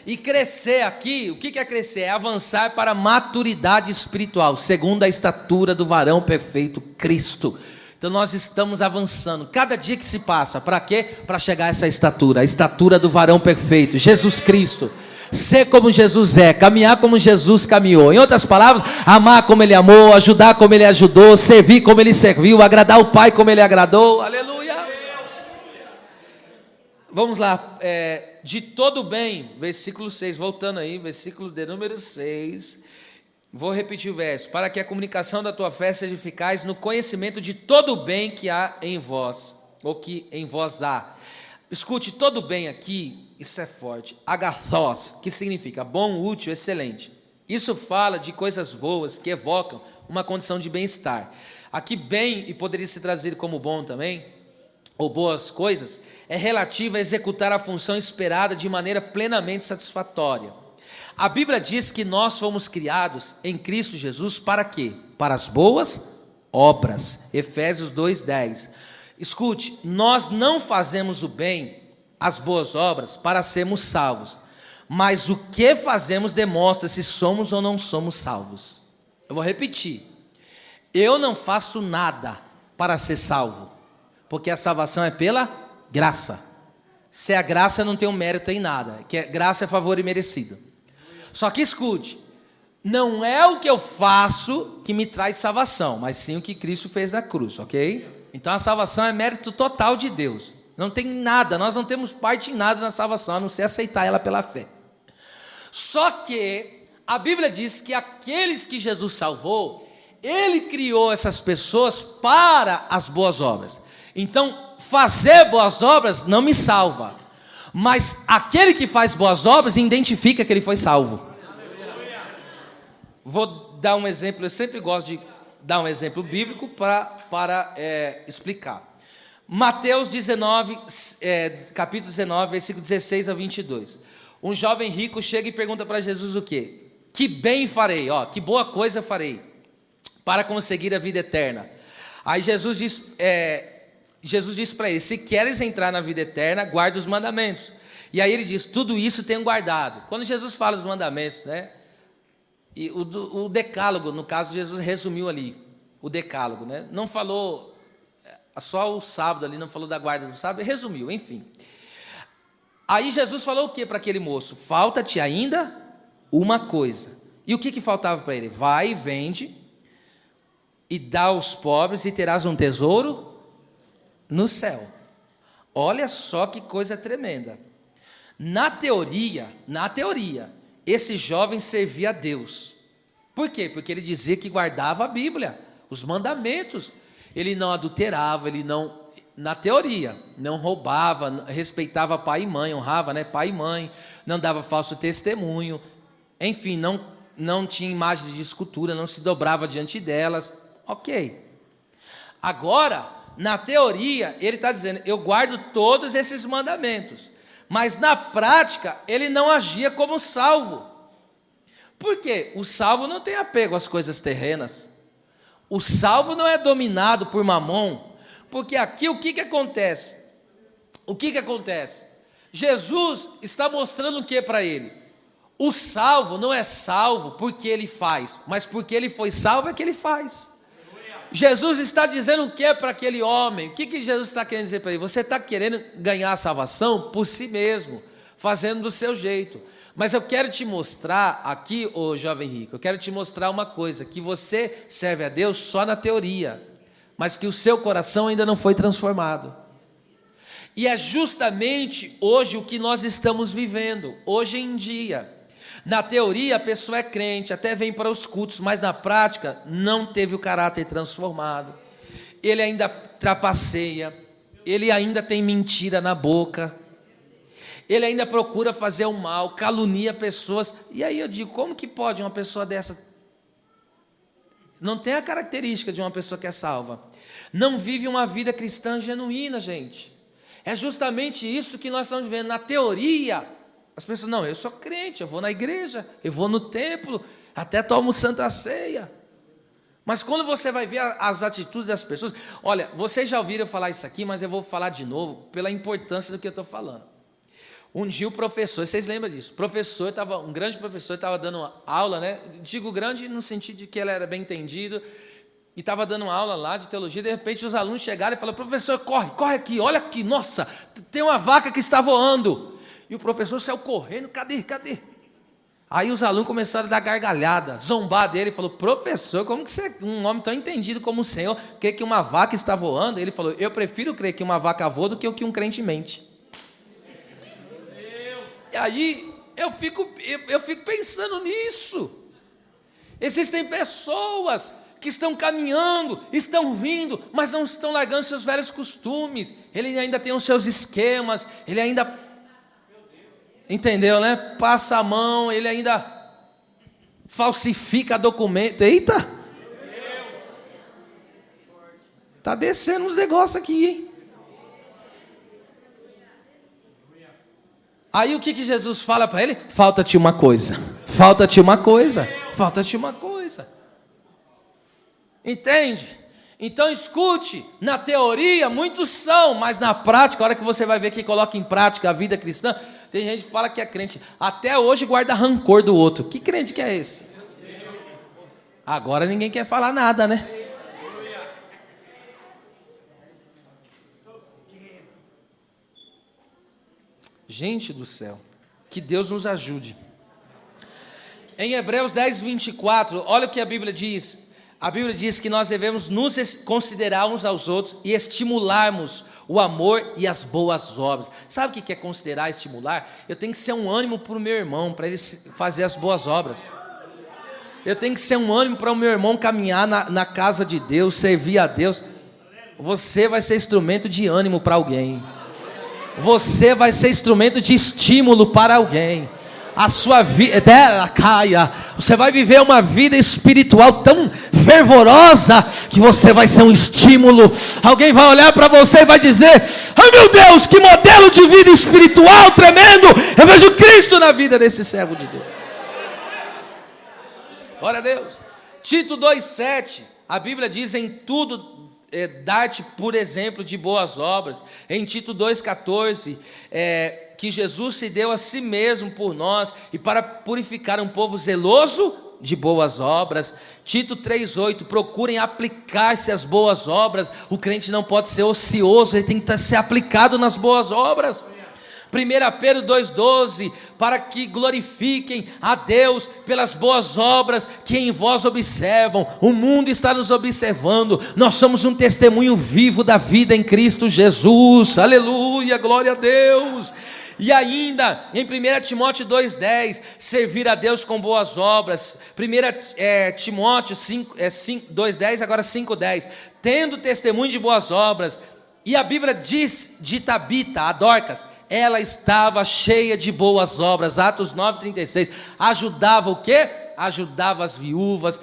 E crescer aqui, o que é crescer? É avançar para a maturidade espiritual, segundo a estatura do varão perfeito, Cristo. Então nós estamos avançando, cada dia que se passa, para quê? Para chegar a essa estatura, a estatura do varão perfeito, Jesus Cristo. Ser como Jesus é, caminhar como Jesus caminhou. Em outras palavras, amar como Ele amou, ajudar como Ele ajudou, servir como Ele serviu, agradar o Pai como Ele agradou. Aleluia! Vamos lá, de todo bem, versículo 6, voltando aí, versículo de número 6, vou repetir o verso, para que a comunicação da tua fé seja eficaz no conhecimento de todo o bem que há em vós, ou que em vós há. Escute, todo bem aqui, isso é forte, agathos, que significa bom, útil, excelente. Isso fala de coisas boas que evocam uma condição de bem-estar. Aqui bem, e poderia ser traduzido como bom também, ou boas coisas, é relativa a executar a função esperada de maneira plenamente satisfatória. A Bíblia diz que nós fomos criados em Cristo Jesus para quê? Para as boas obras. Efésios 2:10. Escute, nós não fazemos o bem, as boas obras, para sermos salvos, mas o que fazemos demonstra se somos ou não somos salvos. Eu vou repetir, eu não faço nada para ser salvo, porque a salvação é pela graça. Se é a graça, eu não tenho mérito em nada, que graça é favor imerecido. Só que escute, não é o que eu faço que me traz salvação, mas sim o que Cristo fez na cruz, ok? Então a salvação é mérito total de Deus. Não tem nada, nós não temos parte em nada na salvação, a não ser aceitar ela pela fé. Só que a Bíblia diz que aqueles que Jesus salvou, Ele criou essas pessoas para as boas obras. Então, fazer boas obras não me salva, mas aquele que faz boas obras identifica que ele foi salvo. Vou dar um exemplo, eu sempre gosto de dar um exemplo bíblico para explicar. Mateus 19, capítulo 19, versículo 16 a 22. Um jovem rico chega e pergunta para Jesus o quê? Que bem farei, que boa coisa farei para conseguir a vida eterna? Aí Jesus diz para ele, se queres entrar na vida eterna, guarda os mandamentos. E aí ele diz, tudo isso tenho guardado. Quando Jesus fala os mandamentos, né? E o decálogo, no caso, Jesus resumiu ali, o decálogo, né? Não falou, só o sábado ali, não falou da guarda do sábado, resumiu, enfim. Aí Jesus falou o que para aquele moço? Falta-te ainda uma coisa. E o que faltava para ele? Vai e vende e dá aos pobres e terás um tesouro no céu. Olha só que coisa tremenda. Na teoria, esse jovem servia a Deus. Por quê? Porque ele dizia que guardava a Bíblia, os mandamentos. Ele não adulterava, ele não, na teoria, não roubava, respeitava pai e mãe, honrava, né, pai e mãe, não dava falso testemunho, enfim, não tinha imagens de escultura, não se dobrava diante delas. Ok. Agora, na teoria, ele está dizendo, eu guardo todos esses mandamentos. Mas na prática, ele não agia como salvo. Por quê? O salvo não tem apego às coisas terrenas. O salvo não é dominado por mamon. Porque aqui o que acontece? O que acontece? Jesus está mostrando o que para ele? O salvo não é salvo porque ele faz, mas porque ele foi salvo é que ele faz. Jesus está dizendo o que para aquele homem? O que Jesus está querendo dizer para ele? Você está querendo ganhar a salvação por si mesmo, fazendo do seu jeito. Mas eu quero te mostrar aqui, ô jovem rico, eu quero te mostrar uma coisa, que você serve a Deus só na teoria, mas que o seu coração ainda não foi transformado. E é justamente hoje o que nós estamos vivendo, hoje em dia. Na teoria a pessoa é crente, até vem para os cultos, mas na prática não teve o caráter transformado. Ele ainda trapaceia, ele ainda tem mentira na boca, ele ainda procura fazer o mal, calunia pessoas. E aí eu digo, como que pode uma pessoa dessa? Não tem a característica de uma pessoa que é salva. Não vive uma vida cristã genuína, gente. É justamente isso que nós estamos vendo. Na teoria, as pessoas, não, eu sou crente, eu vou na igreja, eu vou no templo, até tomo Santa Ceia. Mas quando você vai ver as atitudes das pessoas, olha, vocês já ouviram falar isso aqui, mas eu vou falar de novo, pela importância do que eu estou falando. Um dia o professor, vocês lembram disso? Um grande professor estava dando aula, né? Digo grande no sentido de que ele era bem entendido, e estava dando aula lá de teologia, de repente os alunos chegaram e falaram, professor, corre aqui, olha aqui, nossa, tem uma vaca que está voando. E o professor saiu correndo, cadê? Aí os alunos começaram a dar gargalhada, zombar dele, falou, professor, como que você é um homem tão entendido como o senhor, que uma vaca está voando? Ele falou, eu prefiro crer que uma vaca voa do que o que um crente mente. E aí eu fico pensando nisso. Existem pessoas que estão caminhando, estão vindo, mas não estão largando seus velhos costumes. Ele ainda tem os seus esquemas, ele ainda, entendeu, né? Passa a mão, ele ainda falsifica documento. Eita! Tá descendo uns negócios aqui, hein? Aí o que Jesus fala para ele? Falta-te uma coisa. Entende? Então escute, na teoria muitos são, mas na prática, a hora que você vai ver que coloca em prática a vida cristã, tem gente que fala que é crente, até hoje guarda rancor do outro. Que crente que é esse? Agora ninguém quer falar nada, né? Gente do céu, que Deus nos ajude. Em Hebreus 10, 24, olha o que a Bíblia diz. A Bíblia diz que nós devemos nos considerar uns aos outros e estimularmos o amor e as boas obras. Sabe o que é considerar, estimular? Eu tenho que ser um ânimo para o meu irmão, para ele fazer as boas obras. Eu tenho que ser um ânimo para o meu irmão caminhar na casa de Deus, servir a Deus. Você vai ser instrumento de ânimo para alguém. Você vai ser instrumento de estímulo para alguém. A sua vida dela caia. Você vai viver uma vida espiritual tão fervorosa que você vai ser um estímulo. Alguém vai olhar para você e vai dizer: ai meu Deus, que modelo de vida espiritual tremendo. Eu vejo Cristo na vida desse servo de Deus. Glória a Deus. Tito 2,7, a Bíblia diz: em tudo dar-te por exemplo de boas obras. Em Tito 2,14, que Jesus se deu a si mesmo por nós e para purificar um povo zeloso de boas obras. Tito 3,8, procurem aplicar-se às boas obras. O crente não pode ser ocioso, ele tem que ser aplicado nas boas obras. 1 Pedro 2,12, para que glorifiquem a Deus pelas boas obras que em vós observam. O mundo está nos observando, nós somos um testemunho vivo da vida em Cristo Jesus, aleluia, glória a Deus. E ainda, em 1 Timóteo 2,10, servir a Deus com boas obras. 1 Timóteo 2,10, agora 5,10, tendo testemunho de boas obras. E a Bíblia diz de Tabita, a Dorcas, ela estava cheia de boas obras. Atos 9,36, ajudava o quê? Ajudava as viúvas,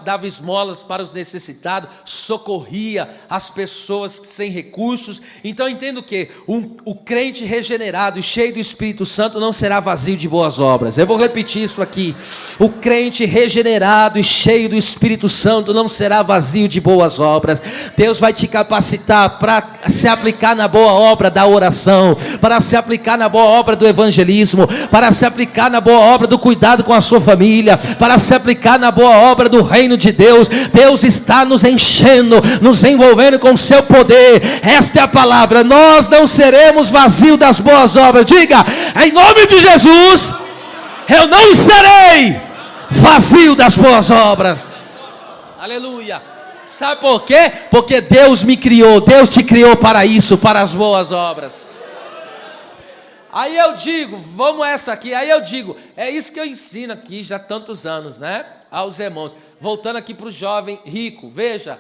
dava esmolas para os necessitados, socorria as pessoas sem recursos. Então entendo o que? O crente regenerado e cheio do Espírito Santo não será vazio de boas obras. Eu vou repetir isso aqui: o crente regenerado e cheio do Espírito Santo não será vazio de boas obras. Deus vai te capacitar para se aplicar na boa obra da oração, para se aplicar na boa obra do evangelismo, para se aplicar na boa obra do cuidado com a sua família, para se aplicar na boa obra do reino de Deus. Deus está nos enchendo, nos envolvendo com o seu poder. Esta é a palavra: nós não seremos vazios das boas obras. Diga, em nome de Jesus, eu não serei vazio das boas obras. Aleluia. Sabe por quê? Porque Deus me criou, Deus te criou para isso, para as boas obras. Aí eu digo, vamos essa aqui, aí eu digo, é isso que eu ensino aqui já há tantos anos, né? Aos irmãos. Voltando aqui para o jovem rico, veja,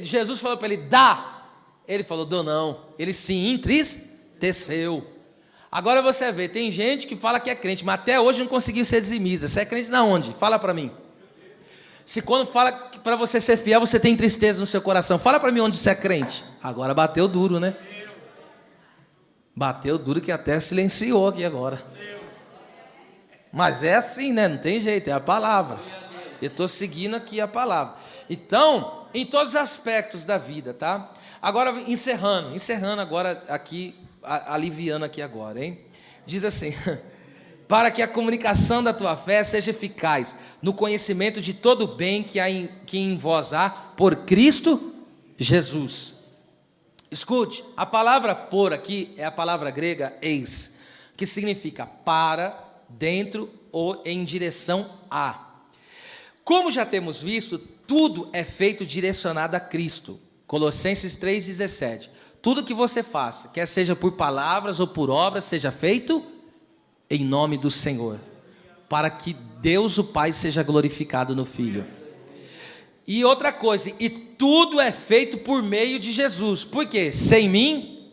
Jesus falou para ele, dá. Ele falou, dou não. Ele se entristeceu. Agora você vê, tem gente que fala que é crente, mas até hoje não conseguiu ser dizimista. Você é crente na onde? Fala para mim. Se quando fala para você ser fiel, você tem tristeza no seu coração, fala para mim onde você é crente. Agora bateu duro, né? Bateu duro que até silenciou aqui agora. Mas é assim, né? Não tem jeito, é a palavra. Eu estou seguindo aqui a palavra. Então, em todos os aspectos da vida, tá? Agora, encerrando agora aqui, aliviando aqui agora, hein? Diz assim: para que a comunicação da tua fé seja eficaz no conhecimento de todo o bem que em vós há por Cristo Jesus. Escute, a palavra por aqui é a palavra grega eis, que significa para, dentro ou em direção a. Como já temos visto, tudo é feito direcionado a Cristo. Colossenses 3,17. Tudo que você faça, quer seja por palavras ou por obras, seja feito em nome do Senhor, para que Deus o Pai seja glorificado no Filho. E outra coisa, e tudo é feito por meio de Jesus. Por quê? Sem mim?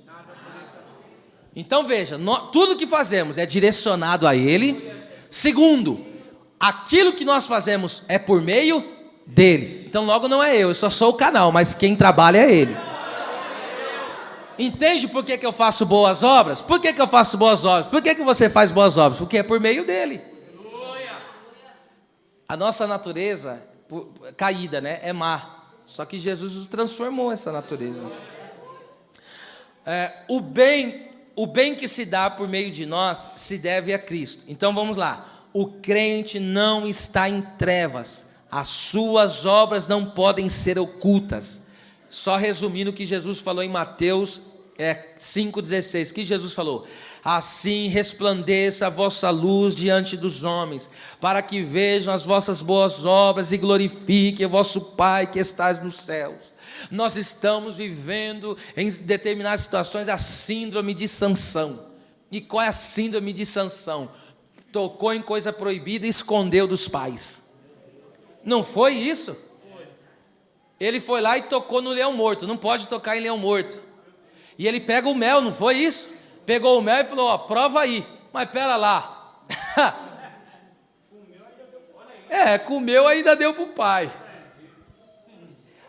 Então veja, tudo que fazemos é direcionado a Ele. Segundo, aquilo que nós fazemos é por meio dEle. Então logo não é eu só sou o canal, mas quem trabalha é Ele. Entende por que eu faço boas obras? Por que eu faço boas obras? Por que você faz boas obras? Porque é por meio dEle. A nossa natureza caída, né? É má. Só que Jesus transformou essa natureza. O bem que se dá por meio de nós se deve a Cristo. Então vamos lá. O crente não está em trevas. As suas obras não podem ser ocultas. Só resumindo o que Jesus falou em Mateus 5,16. Que Jesus falou: assim resplandeça a vossa luz diante dos homens, para que vejam as vossas boas obras e glorifiquem o vosso Pai que estás nos céus. Nós estamos vivendo em determinadas situações a síndrome de Sansão. E qual é a síndrome de Sansão? Tocou em coisa proibida e escondeu dos pais. Não foi isso? Ele foi lá e tocou no leão morto. Não pode tocar em leão morto. E ele pega o mel, não foi isso? Pegou o mel e falou, ó, prova aí. Mas pera lá. Comeu ainda deu para o pai.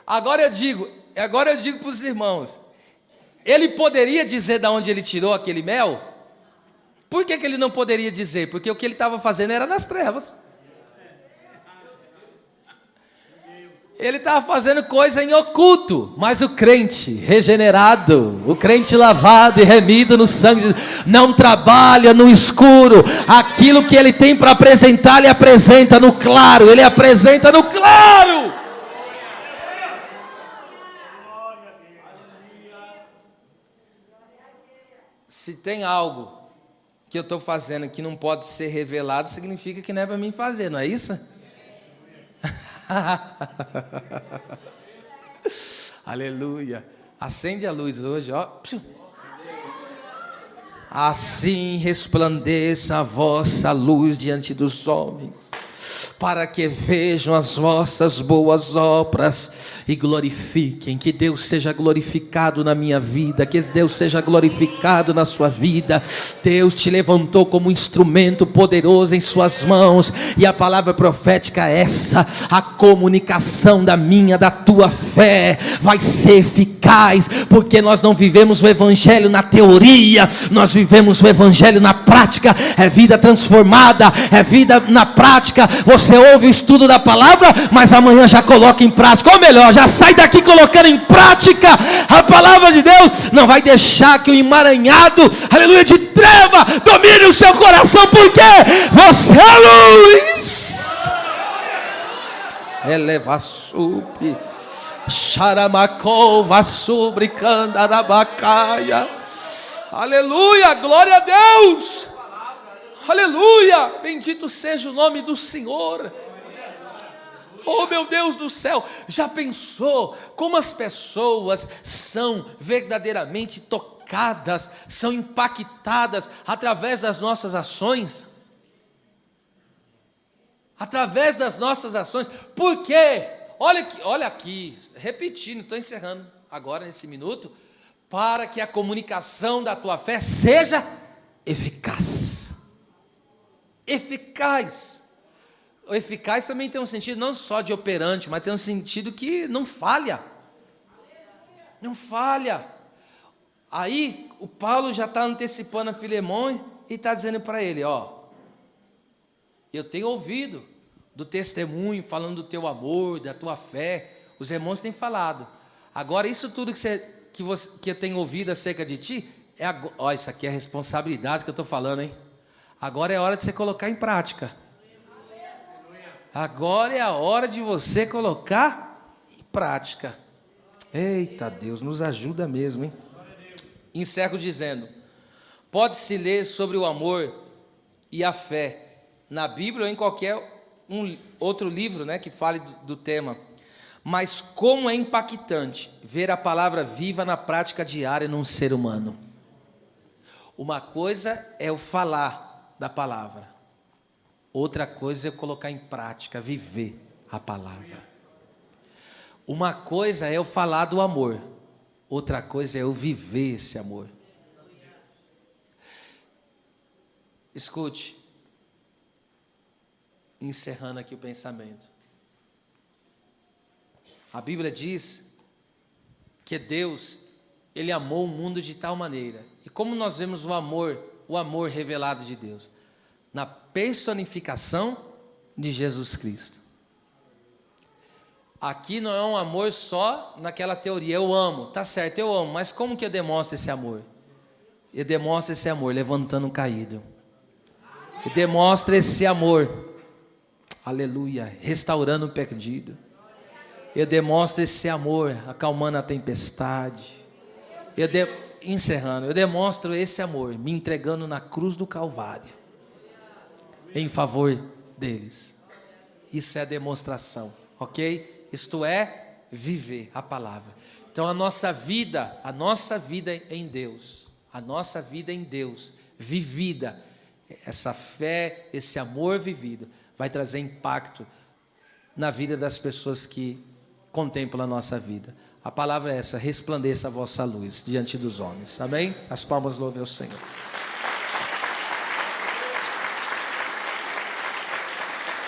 Agora eu digo para os irmãos, ele poderia dizer de onde ele tirou aquele mel? Por que ele não poderia dizer? Porque o que ele estava fazendo era nas trevas. Ele estava fazendo coisa em oculto, mas o crente regenerado, o crente lavado e remido no sangue de Deus, não trabalha no escuro. Aquilo que ele tem para apresentar, ele apresenta no claro. Ele apresenta no claro. Se tem algo que eu estou fazendo que não pode ser revelado, significa que não é para mim fazer, não é isso? Aleluia. Acende a luz hoje, ó. Assim resplandeça a vossa luz diante dos homens, para que vejam as vossas boas obras e glorifiquem. Que Deus seja glorificado na minha vida, que Deus seja glorificado na sua vida. Deus te levantou como instrumento poderoso em suas mãos, e a palavra profética é essa: a comunicação da minha, da tua fé vai ser eficaz, porque nós não vivemos o evangelho na teoria, nós vivemos o evangelho na prática. É vida transformada, é vida na prática. Você ouve o estudo da palavra, mas amanhã já coloca em prática, ou melhor, já sai daqui colocando em prática a palavra de Deus. Não vai deixar que o emaranhado, aleluia, de treva domine o seu coração, porque você é luz. Eleva subi, xaramacova sobre candarabacaia. Aleluia, glória a Deus. Aleluia, bendito seja o nome do Senhor. Oh, meu Deus do céu, já pensou como as pessoas são verdadeiramente tocadas, são impactadas através das nossas ações? Através das nossas ações. Por quê? Olha aqui, repetindo, estou encerrando agora nesse minuto. Para que a comunicação da tua fé seja eficaz. Eficaz. O eficaz também tem um sentido não só de operante, mas tem um sentido que não falha. Não falha. Aí o Paulo já está antecipando a Filemão e está dizendo para ele, ó, eu tenho ouvido do testemunho, falando do teu amor, da tua fé, os irmãos têm falado. Agora isso tudo que eu tenho ouvido acerca de ti, ó, isso aqui é a responsabilidade que eu estou falando, hein? Agora é a hora de você colocar em prática. Agora é a hora de você colocar em prática. Eita Deus, nos ajuda mesmo, hein? Encerro dizendo: pode-se ler sobre o amor e a fé na Bíblia ou em qualquer outro livro, né, que fale do tema. Mas como é impactante ver a palavra viva na prática diária num ser humano. Uma coisa é o falar da palavra, outra coisa é colocar em prática, viver a palavra. Uma coisa é eu falar do amor, outra coisa é eu viver esse amor. Escute, encerrando aqui o pensamento. A Bíblia diz que Deus, Ele amou o mundo de tal maneira. E como nós vemos o amor revelado de Deus? Na personificação de Jesus Cristo. Aqui não é um amor só naquela teoria, eu amo, tá certo, eu amo, mas como que eu demonstro esse amor? Eu demonstro esse amor levantando um caído. Eu demonstro esse amor, aleluia, restaurando o perdido. Eu demonstro esse amor acalmando a tempestade. Encerrando, eu demonstro esse amor me entregando na cruz do Calvário em favor deles. Isso é demonstração, ok? Isto é viver a palavra. Então a nossa vida em Deus, a nossa vida em Deus, vivida, essa fé, esse amor vivido, vai trazer impacto na vida das pessoas que contemplam a nossa vida. A palavra é essa: resplandeça a vossa luz diante dos homens. Amém? As palmas louvem ao Senhor.